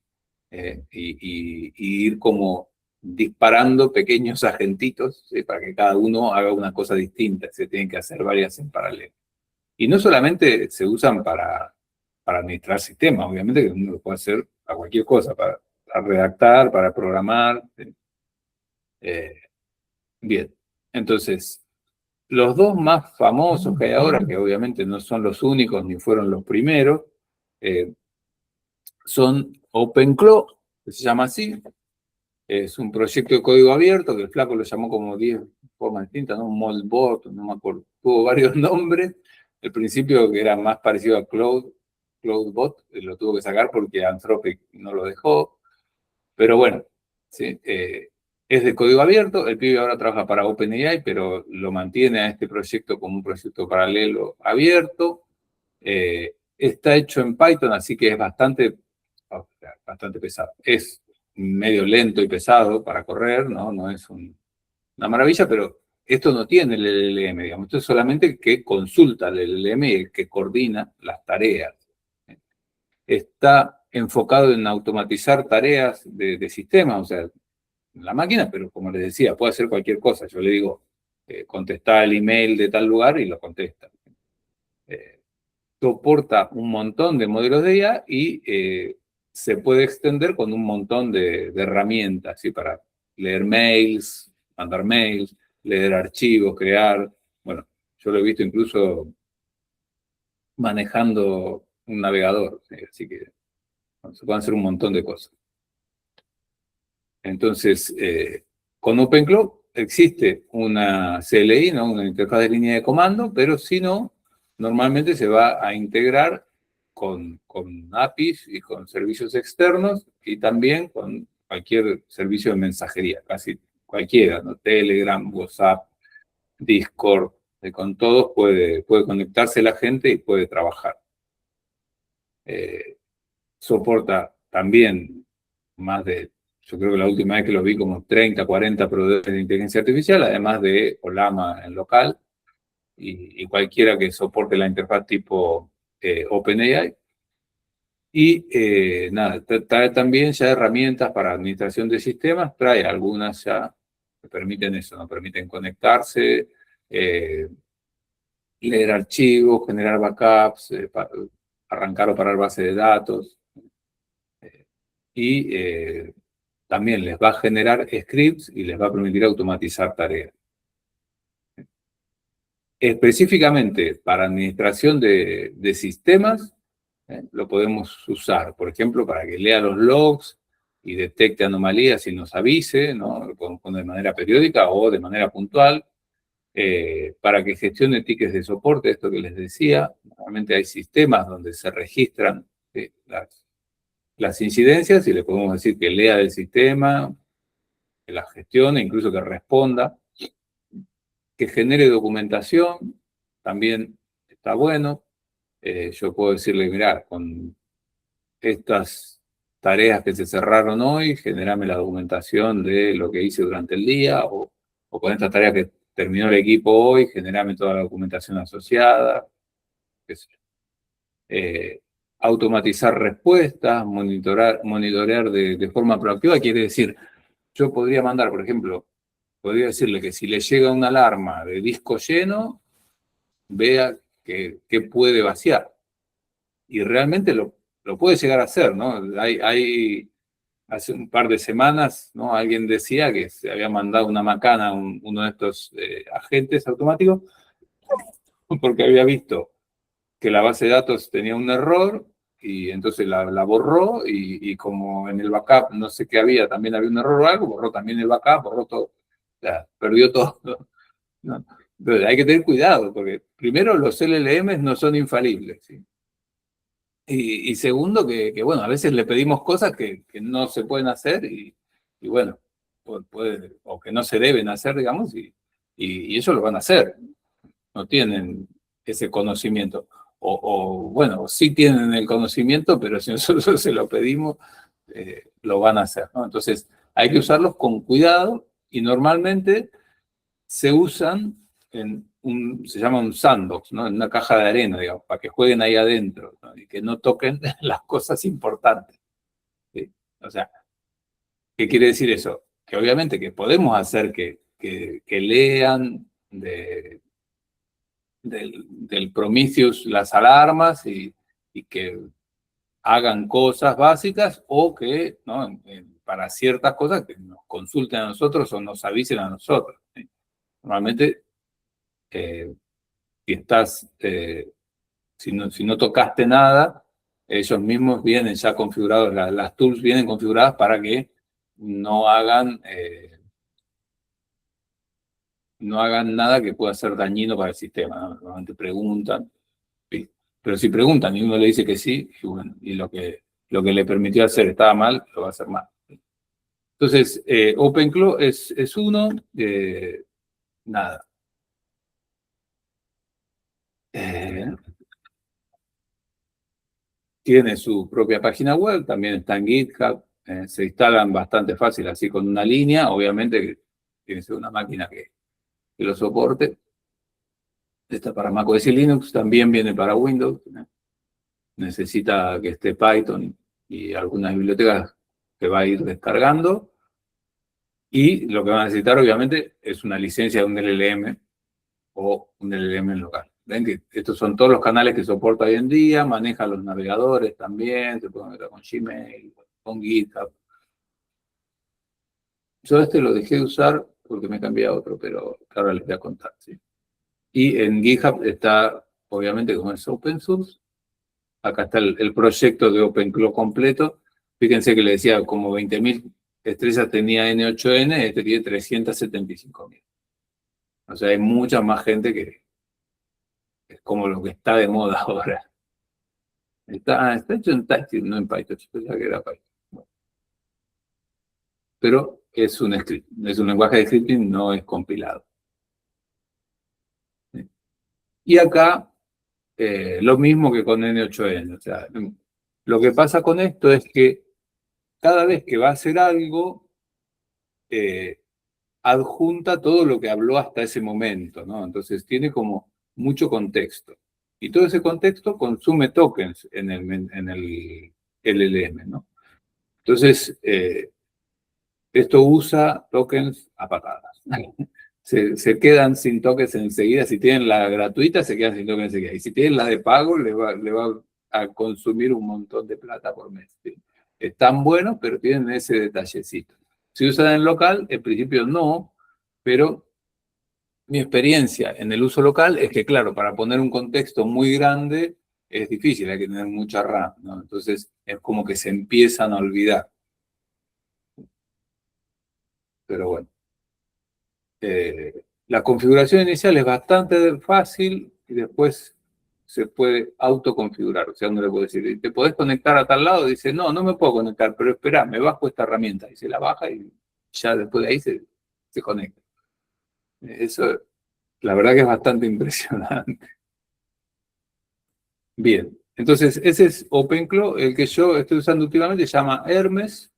y ir como disparando pequeños agentitos, ¿sí? Para que cada uno haga una cosa distinta. Se tienen que hacer varias en paralelo. Y no solamente se usan para administrar sistemas, obviamente que uno lo puede hacer a cualquier cosa, para redactar, para programar, ¿sí? Eh, bien, entonces, los dos más famosos que hay ahora, que obviamente no son los únicos ni fueron los primeros, eh, son OpenClaw, que se llama así. Es un proyecto de código abierto, que el flaco lo llamó como 10 formas distintas, ¿no? Moldbot, no me acuerdo, tuvo varios nombres. El principio, que era más parecido a CloudBot, lo tuvo que sacar porque Anthropic no lo dejó. Pero bueno, ¿sí? Es de código abierto. El pibe ahora trabaja para OpenAI, pero lo mantiene a este proyecto como un proyecto paralelo abierto. Está hecho en Python, así que es bastante pesado. Es medio lento y pesado para correr, ¿no? No es una maravilla, pero esto no tiene el LLM, digamos. Esto es solamente el que consulta el LLM y el que coordina las tareas. Está enfocado en automatizar tareas de sistema, o sea, en la máquina, pero como les decía, puede hacer cualquier cosa. Yo le digo, contestá el email de tal lugar y lo contesta. Soporta un montón de modelos de IA y se puede extender con un montón de herramientas, ¿sí? Para leer mails, mandar mails, leer archivos, crear. Bueno, yo lo he visto incluso manejando un navegador, ¿sí? Así que bueno, se pueden hacer un montón de cosas. Entonces, con OpenClaw existe una CLI, ¿no? Una interfaz de línea de comando, pero si no, normalmente se va a integrar con APIs y con servicios externos y también con cualquier servicio de mensajería, casi cualquiera, ¿no? Telegram, WhatsApp, Discord, con todos puede conectarse la gente y puede trabajar. Soporta también más de, yo creo que la última vez que los vi, como 30, 40 proveedores de inteligencia artificial, además de Olama en local y cualquiera que soporte la interfaz tipo OpenAI. Y nada, trae también ya herramientas para administración de sistemas, trae algunas ya que permiten eso, ¿no? Permiten conectarse, leer archivos, generar backups, arrancar o parar base de datos. Y también les va a generar scripts y les va a permitir automatizar tareas. Específicamente para administración de sistemas, lo podemos usar, por ejemplo, para que lea los logs y detecte anomalías y nos avise, ¿no? De manera periódica o de manera puntual, para que gestione tickets de soporte, esto que les decía. Normalmente hay sistemas donde se registran las incidencias y le podemos decir que lea del sistema, que la gestione, incluso que responda, que genere documentación, también está bueno. Yo puedo decirle, mirá, con estas tareas que se cerraron hoy, generame la documentación de lo que hice durante el día, o con esta tarea que terminó el equipo hoy, generame toda la documentación asociada, qué sé yo. Automatizar respuestas, monitorear de forma proactiva, quiere decir, yo podría mandar, por ejemplo, podría decirle que si le llega una alarma de disco lleno, vea que puede vaciar. Y realmente lo puede llegar a hacer, ¿no? Hace un par de semanas, ¿no? Alguien decía que se había mandado una macana a uno de estos agentes automáticos porque había visto que la base de datos tenía un error y entonces la borró y como en el backup no sé qué había, también había un error o algo, borró también el backup, borró todo, o sea, perdió todo, ¿no? Entonces hay que tener cuidado porque primero los LLMs no son infalibles, ¿sí? Y segundo que, bueno, a veces le pedimos cosas que no se pueden hacer y bueno, o que no se deben hacer, digamos, y ellos lo van a hacer, no tienen ese conocimiento. Bueno, sí tienen el conocimiento, pero si nosotros se lo pedimos, lo van a hacer, ¿no? Entonces, hay que usarlos con cuidado y normalmente se usan se llama un sandbox, ¿no? En una caja de arena, digamos, para que jueguen ahí adentro, ¿no? Y que no toquen las cosas importantes, ¿sí? O sea, ¿qué quiere decir eso? Que obviamente que podemos hacer que lean del Prometheus las alarmas y que hagan cosas básicas o que, ¿no? Para ciertas cosas que nos consulten a nosotros o nos avisen a nosotros, ¿sí? Normalmente, si estás, si no tocaste nada, ellos mismos vienen ya configurados, las tools vienen configuradas para que no hagan nada que pueda ser dañino para el sistema, ¿no? Normalmente preguntan, ¿sí? Pero si preguntan y uno le dice que sí, y bueno, y lo que le permitió hacer estaba mal, lo va a hacer mal. Entonces, OpenClaw es uno, nada. Tiene su propia página web, también está en GitHub, se instalan bastante fácil, así con una línea, obviamente que tiene que ser una máquina que lo soporte. Está para macOS y Linux, también viene para Windows, ¿no? Necesita que esté Python y algunas bibliotecas que va a ir descargando. Y lo que van a necesitar, obviamente, es una licencia de un LLM o un LLM local. Ven que estos son todos los canales que soporta hoy en día, maneja los navegadores también, se puede meter con Gmail, con GitHub. Yo lo dejé de usar porque me cambié a otro, pero ahora les voy a contar, ¿sí? Y en GitHub está, obviamente, como es open source, acá está el proyecto de OpenClaw completo. Fíjense que le decía, como 20.000 estrellas tenía N8N, este tiene 375.000. O sea, hay mucha más gente que es como lo que está de moda ahora. Está hecho en TypeScript, no en Python. Yo pensaba que era Python. Bueno, pero es un script, es un lenguaje de scripting, no es compilado. ¿Sí? Y acá, lo mismo que con N8N. O sea, lo que pasa con esto es que cada vez que va a hacer algo, adjunta todo lo que habló hasta ese momento, ¿no? Entonces tiene como mucho contexto. Y todo ese contexto consume tokens en el LLM, ¿no? Entonces, esto usa tokens a patadas. Se quedan sin tokens enseguida. Si tienen la gratuita, se quedan sin tokens enseguida. Y si tienen la de pago, le va a consumir un montón de plata por mes. ¿Sí? Están buenos, pero tienen ese detallecito. Si usan en local, en principio no, pero mi experiencia en el uso local es que, claro, para poner un contexto muy grande es difícil, hay que tener mucha RAM, ¿no? Entonces es como que se empiezan a olvidar. Pero bueno. La configuración inicial es bastante fácil y después se puede autoconfigurar. O sea, uno le puede decir, ¿te podés conectar a tal lado? Dice, no, no me puedo conectar, pero espera, me bajo esta herramienta. Y se la baja y ya después de ahí se conecta. Eso, la verdad que es bastante impresionante. Bien, entonces ese es OpenClaw. El que yo estoy usando últimamente se llama Hermes,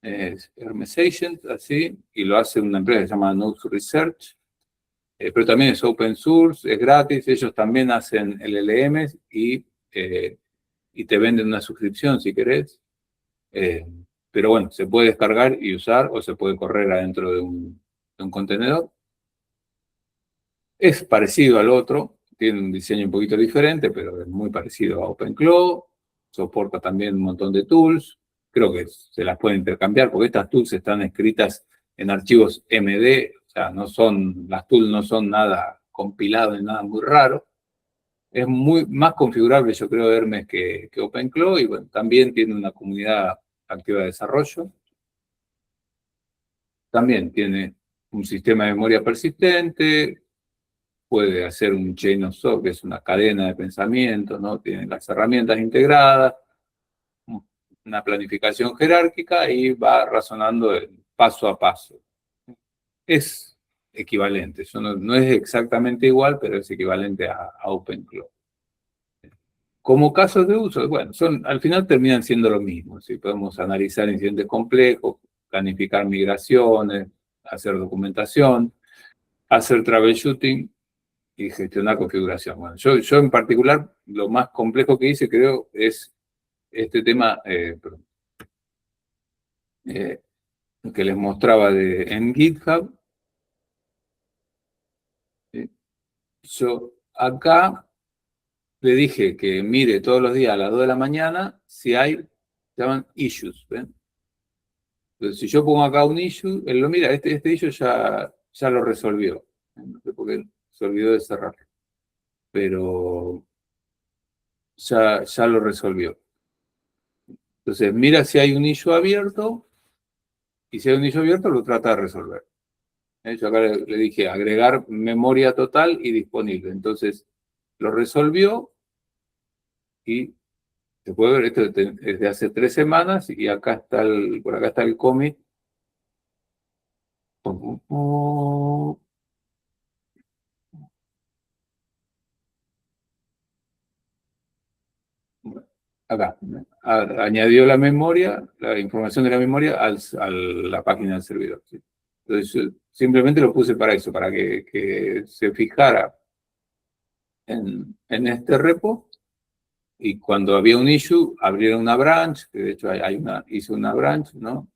es Hermes Agent, así, y lo hace una empresa que se llama Node Research. Pero también es open source, es gratis, ellos también hacen LLMs y te venden una suscripción si querés. Pero bueno, se puede descargar y usar o se puede correr adentro de un contenedor. Es parecido al otro, tiene un diseño un poquito diferente, pero es muy parecido a OpenClaw. Soporta también un montón de tools. Creo que se las puede intercambiar porque estas tools están escritas en archivos MD, o sea, las tools no son nada compilado ni nada muy raro. Es más configurable, yo creo, Hermes que OpenClaw, y bueno, también tiene una comunidad activa de desarrollo. También tiene un sistema de memoria persistente, puede hacer un chain of thought, que es una cadena de pensamiento, ¿no? Tiene las herramientas integradas, una planificación jerárquica y va razonando paso a paso. Es equivalente, eso no es exactamente igual, pero es equivalente a OpenClaw. Como casos de uso, bueno, al final terminan siendo lo mismo. ¿Sí? Podemos analizar incidentes complejos, planificar migraciones, hacer documentación, hacer troubleshooting y gestionar configuración. Bueno, yo en particular, lo más complejo que hice, creo, es este tema que les mostraba en GitHub. Yo acá le dije que mire todos los días a las 2 de la mañana si hay, se llaman issues, ¿ven? Entonces, si yo pongo acá un issue, él lo mira, este issue ya lo resolvió. No sé por qué se olvidó de cerrar, pero ya lo resolvió. Entonces, mira si hay un issue abierto, y si hay un issue abierto, lo trata de resolver. Yo acá le dije agregar memoria total y disponible. Entonces, lo resolvió y se puede ver, esto es de hace 3 semanas y acá está por acá está el commit. Acá, añadió la memoria, la información de la memoria a la página del servidor. ¿Sí? Entonces, yo simplemente lo puse para eso, para que se fijara en este repo y cuando había un issue, abrieron una branch, que de hecho hizo una branch, ¿no?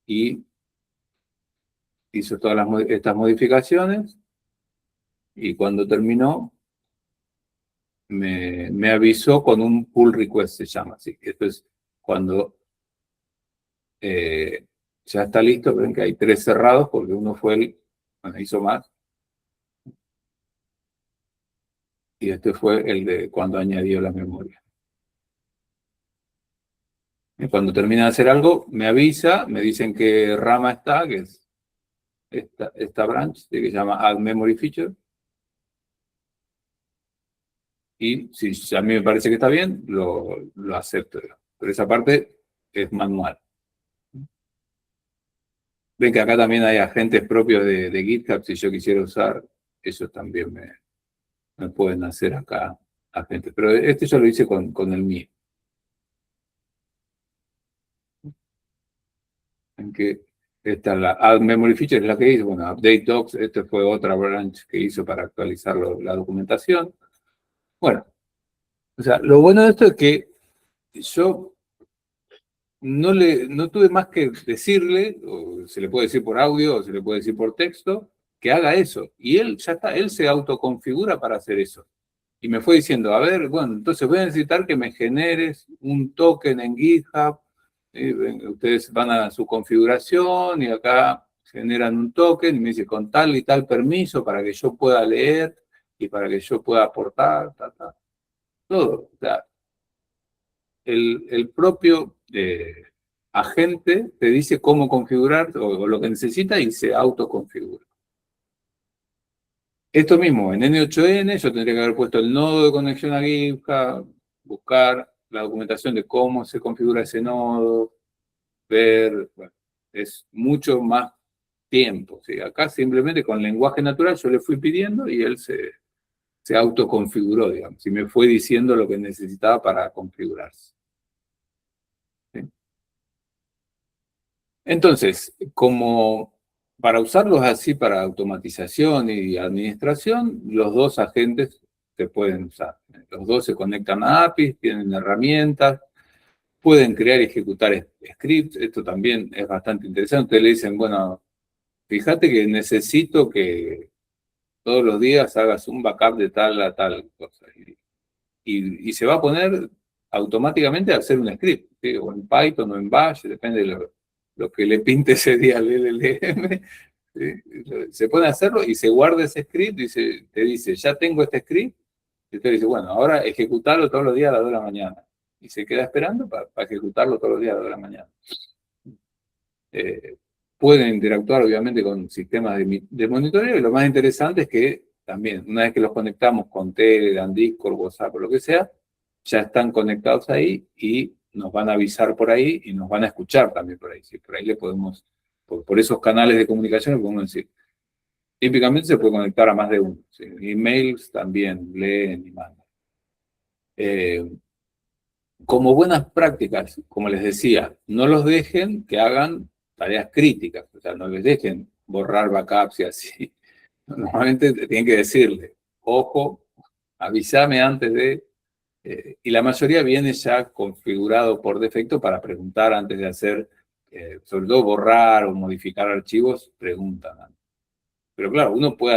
Y hizo todas estas modificaciones, y cuando terminó, me avisó con un pull request, se llama así. Esto es cuando ya está listo, ven que hay 3 cerrados, porque uno fue bueno, hizo más, y este fue el de cuando añadió la memoria. Y cuando termina de hacer algo, me avisa, me dicen que rama está, que es esta branch, que se llama Add Memory Feature. Y si a mí me parece que está bien, lo acepto. Pero esa parte es manual. Ven que acá también hay agentes propios de GitHub, si yo quisiera usar, ellos también me pueden hacer acá agentes. Pero este yo lo hice con el mío. En que esta la Add Memory Feature es la que hizo, bueno, Update Docs, esta fue otra branch que hizo para actualizar la documentación. Bueno, o sea, lo bueno de esto es que yo no tuve más que decirle, o se le puede decir por audio, o se le puede decir por texto, que haga eso. Y él ya está, él se autoconfigura para hacer eso. Y me fue diciendo, a ver, bueno, entonces voy a necesitar que me generes un token en GitHub. Ustedes van a su configuración y acá generan un token y me dice con tal y tal permiso para que yo pueda leer y para que yo pueda aportar, todo. O sea, el propio agente te dice cómo configurar o lo que necesita y se autoconfigura. Esto mismo, en N8N yo tendría que haber puesto el nodo de conexión a GitHub, buscar la documentación de cómo se configura ese nodo, ver, bueno, es mucho más tiempo. ¿Sí? Acá simplemente con lenguaje natural yo le fui pidiendo y él se autoconfiguró, digamos, y me fue diciendo lo que necesitaba para configurarse. ¿Sí? Entonces, como para usarlos así para automatización y administración, los dos agentes se pueden usar. Los dos se conectan a APIs, tienen herramientas, pueden crear y ejecutar scripts. Esto también es bastante interesante. Ustedes le dicen, bueno, fíjate que necesito que todos los días hagas un backup de tal a tal cosa. Y se va a poner automáticamente a hacer un script, ¿sí? O en Python o en Bash, depende de lo que le pinte ese día al LLM. ¿Sí? Se pone a hacerlo y se guarda ese script y te dice, ya tengo este script. Y usted dice, bueno, ahora ejecutarlo todos los días a las 2 de la mañana. Y se queda esperando para ejecutarlo todos los días a las 2 de la mañana. Pueden interactuar obviamente con sistemas de monitoreo y lo más interesante es que también, una vez que los conectamos con Telegram, Discord, WhatsApp o lo que sea, ya están conectados ahí y nos van a avisar por ahí y nos van a escuchar también por ahí. ¿Sí? Por ahí le podemos, por esos canales de comunicación le podemos decir. Típicamente se puede conectar a más de uno. ¿Sí? Emails también leen y mandan. Como buenas prácticas, como les decía, no los dejen que hagan tareas críticas, o sea, no les dejen borrar backups y así. Normalmente tienen que decirle, ojo, avísame antes de... y la mayoría viene ya configurado por defecto para preguntar antes de hacer, sobre todo borrar o modificar archivos, preguntan. Pero claro, uno puede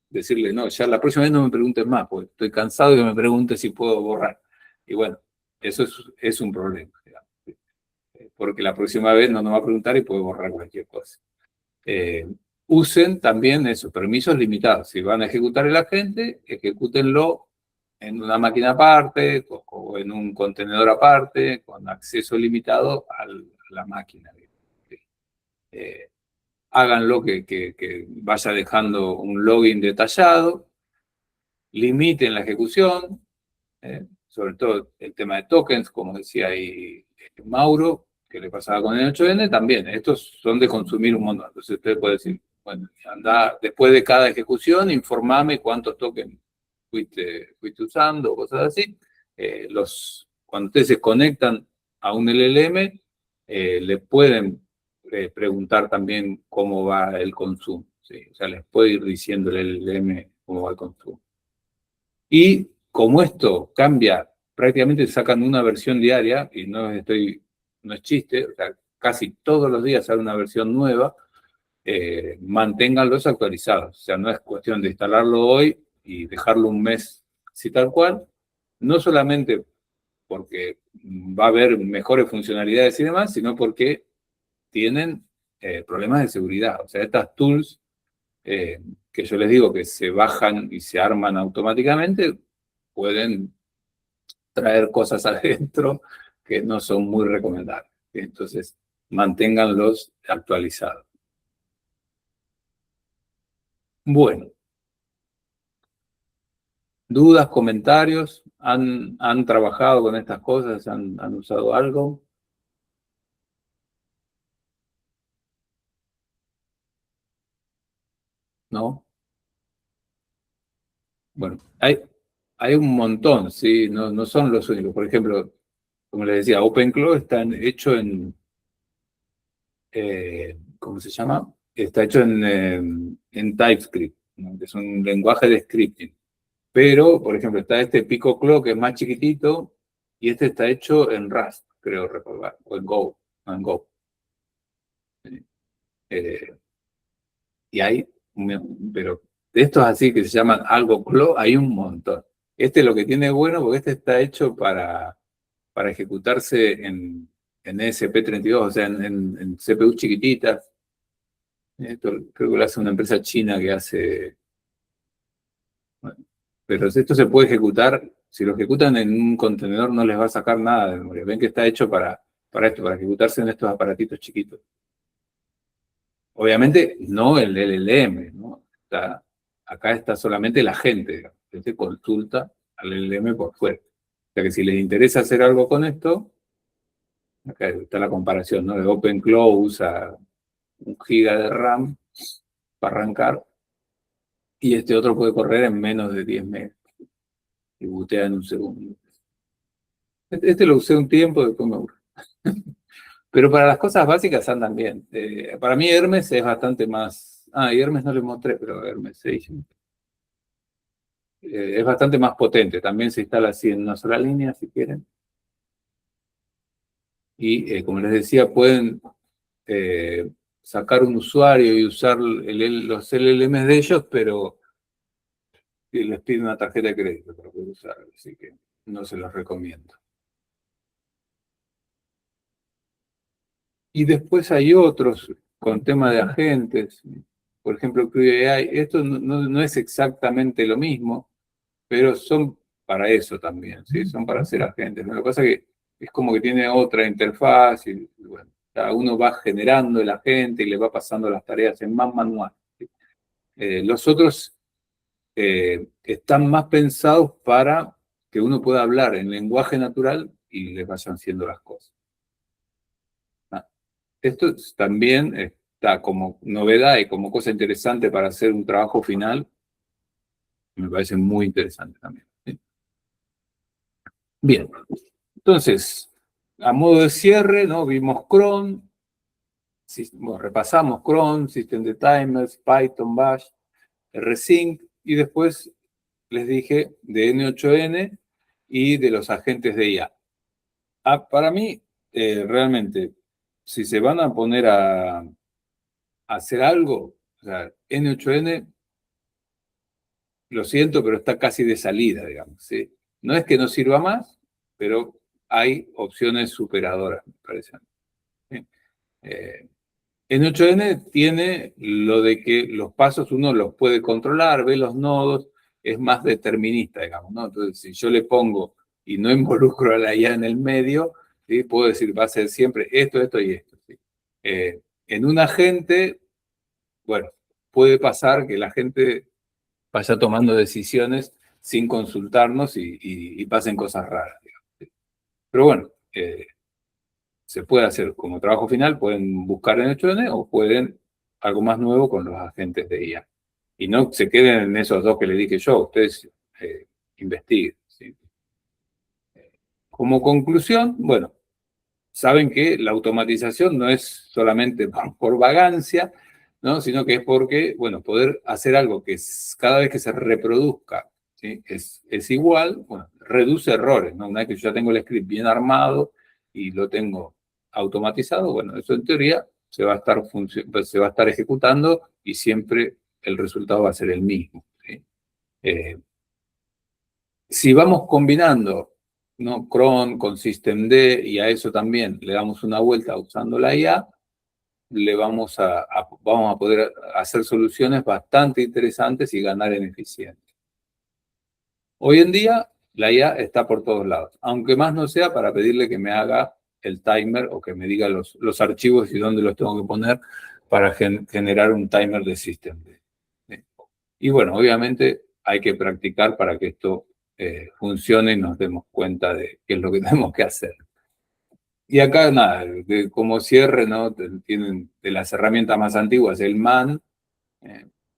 decirle, no, ya la próxima vez no me preguntes más, porque estoy cansado de que me preguntes si puedo borrar. Y bueno, eso es un problema, digamos, porque la próxima vez no nos va a preguntar y puede borrar cualquier cosa. Usen también esos permisos limitados. Si van a ejecutar el agente, ejecútenlo en una máquina aparte o en un contenedor aparte, con acceso limitado a la máquina. Háganlo que vaya dejando un login detallado, limiten la ejecución, sobre todo el tema de tokens, como decía ahí Mauro, que le pasaba con el 8N, también, estos son de consumir un montón. Entonces usted puede decir, bueno, anda, después de cada ejecución, informame cuántos tokens fuiste usando, cosas así. Cuando ustedes se conectan a un LLM, le pueden preguntar también cómo va el consumo. ¿Sí? O sea, les puede ir diciendo el LLM cómo va el consumo. Y como esto cambia, prácticamente sacan una versión diaria, y no es chiste, o sea, casi todos los días sale una versión nueva, manténganlos actualizados. O sea, no es cuestión de instalarlo hoy y dejarlo un mes así tal cual, no solamente porque va a haber mejores funcionalidades y demás, sino porque tienen problemas de seguridad. O sea, estas tools que yo les digo que se bajan y se arman automáticamente, pueden traer cosas adentro que no son muy recomendables. Entonces, manténganlos actualizados. Bueno, dudas, comentarios, ¿han trabajado con estas cosas? ¿Han usado algo? ¿No? Bueno, hay un montón, ¿sí? No son los únicos. Por ejemplo, como les decía, OpenClaw está hecho ¿cómo se llama? Está hecho en TypeScript, ¿no? Que es un lenguaje de scripting. Pero, por ejemplo, está este PicoClaw que es más chiquitito y este está hecho en Rust, creo recordar, o en Go, no, en Go. Eh, y hay, pero de estos así que se llaman algo Claw, hay un montón. Este lo que tiene bueno, porque este está hecho para ejecutarse en ESP32, o sea, en CPU chiquititas. Esto creo que lo hace una empresa china que hace... bueno, pero esto se puede ejecutar, si lo ejecutan en un contenedor no les va a sacar nada de memoria. Ven que está hecho para esto, para ejecutarse en estos aparatitos chiquitos. Obviamente no el LLM, ¿no? Acá está solamente la gente, digamos, que se consulta al LLM por fuera. O sea que si les interesa hacer algo con esto, acá está la comparación, ¿no? De OpenClaw usa 1 GB de RAM para arrancar y este otro puede correr en menos de 10 megas y bootea en un segundo. Este lo usé un tiempo, después me aburrí. Pero para las cosas básicas andan bien. Para mí Hermes es bastante más... Ah, y Hermes no les mostré, pero Hermes 6 es bastante más potente. También se instala así en una sola línea, si quieren. Y como les decía, pueden sacar un usuario y usar los LLMs de ellos, pero les piden una tarjeta de crédito para poder usar. Así que no se los recomiendo. Y después hay otros con tema de agentes. Por ejemplo, CrewAI. Esto no es exactamente lo mismo, pero son para eso también, ¿sí? Son para ser agentes. Lo que pasa es que es como que tiene otra interfaz y bueno, cada uno va generando el agente y le va pasando las tareas en más manual. ¿Sí? Los otros están más pensados para que uno pueda hablar en lenguaje natural y les vayan haciendo las cosas. Esto también está como novedad y como cosa interesante para hacer un trabajo final. Me parece muy interesante también. ¿Sí? Bien, entonces, a modo de cierre, ¿no? Vimos cron, bueno, repasamos cron, System de Timers, Python, Bash, rsync, y después les dije de N8N y de los agentes de IA. Para mí, realmente, si se van a poner a hacer algo, o sea, N8N, lo siento, pero está casi de salida, digamos, ¿sí? No es que no sirva más, pero hay opciones superadoras, me parece. ¿Sí? N8N tiene lo de que los pasos uno los puede controlar, ve los nodos, es más determinista, digamos, ¿no? Entonces, si yo le pongo y no involucro a la IA en el medio, ¿sí? Puedo decir, va a ser siempre esto, esto y esto. ¿Sí? En un agente, bueno, puede pasar que la gente vaya tomando decisiones sin consultarnos y pasen cosas raras, digamos. ¿Sí? Pero bueno, se puede hacer como trabajo final, pueden buscar en 8N o pueden algo más nuevo con los agentes de IA. Y no se queden en esos dos que les dije yo, ustedes investiguen. ¿Sí? Como conclusión, bueno, saben que la automatización no es solamente por vagancia, ¿no? Sino que es porque, bueno, poder hacer algo que cada vez que se reproduzca ¿sí? Es igual, bueno, reduce errores, ¿no? Una vez que yo ya tengo el script bien armado y lo tengo automatizado, bueno, eso en teoría se va a estar ejecutando y siempre el resultado va a ser el mismo, ¿sí? Si vamos combinando, ¿no?, cron con systemd y a eso también le damos una vuelta usando la IA, vamos a poder hacer soluciones bastante interesantes y ganar en eficiencia. Hoy en día, la IA está por todos lados, aunque más no sea para pedirle que me haga el timer o que me diga los archivos y dónde los tengo que poner para generar un timer de systemd. Y bueno, obviamente hay que practicar para que esto funcione y nos demos cuenta de qué es lo que tenemos que hacer. Y acá, nada, como cierre, ¿no? Tienen de las herramientas más antiguas el MAN,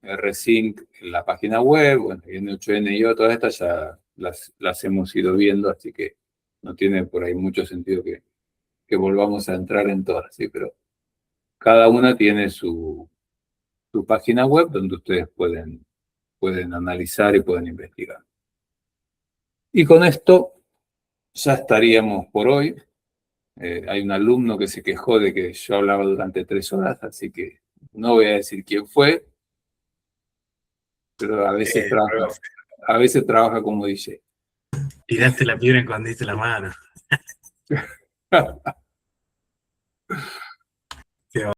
RSync en la página web, bueno, y N8N y yo, todas estas ya las hemos ido viendo, así que no tiene por ahí mucho sentido que volvamos a entrar en todas, ¿sí? Pero cada una tiene su página web donde ustedes pueden analizar y pueden investigar. Y con esto ya estaríamos por hoy. Hay un alumno que se quejó de que yo hablaba durante 3 horas, así que no voy a decir quién fue, pero a veces trabaja como DJ. Tiraste la piedra cuando diste la mano.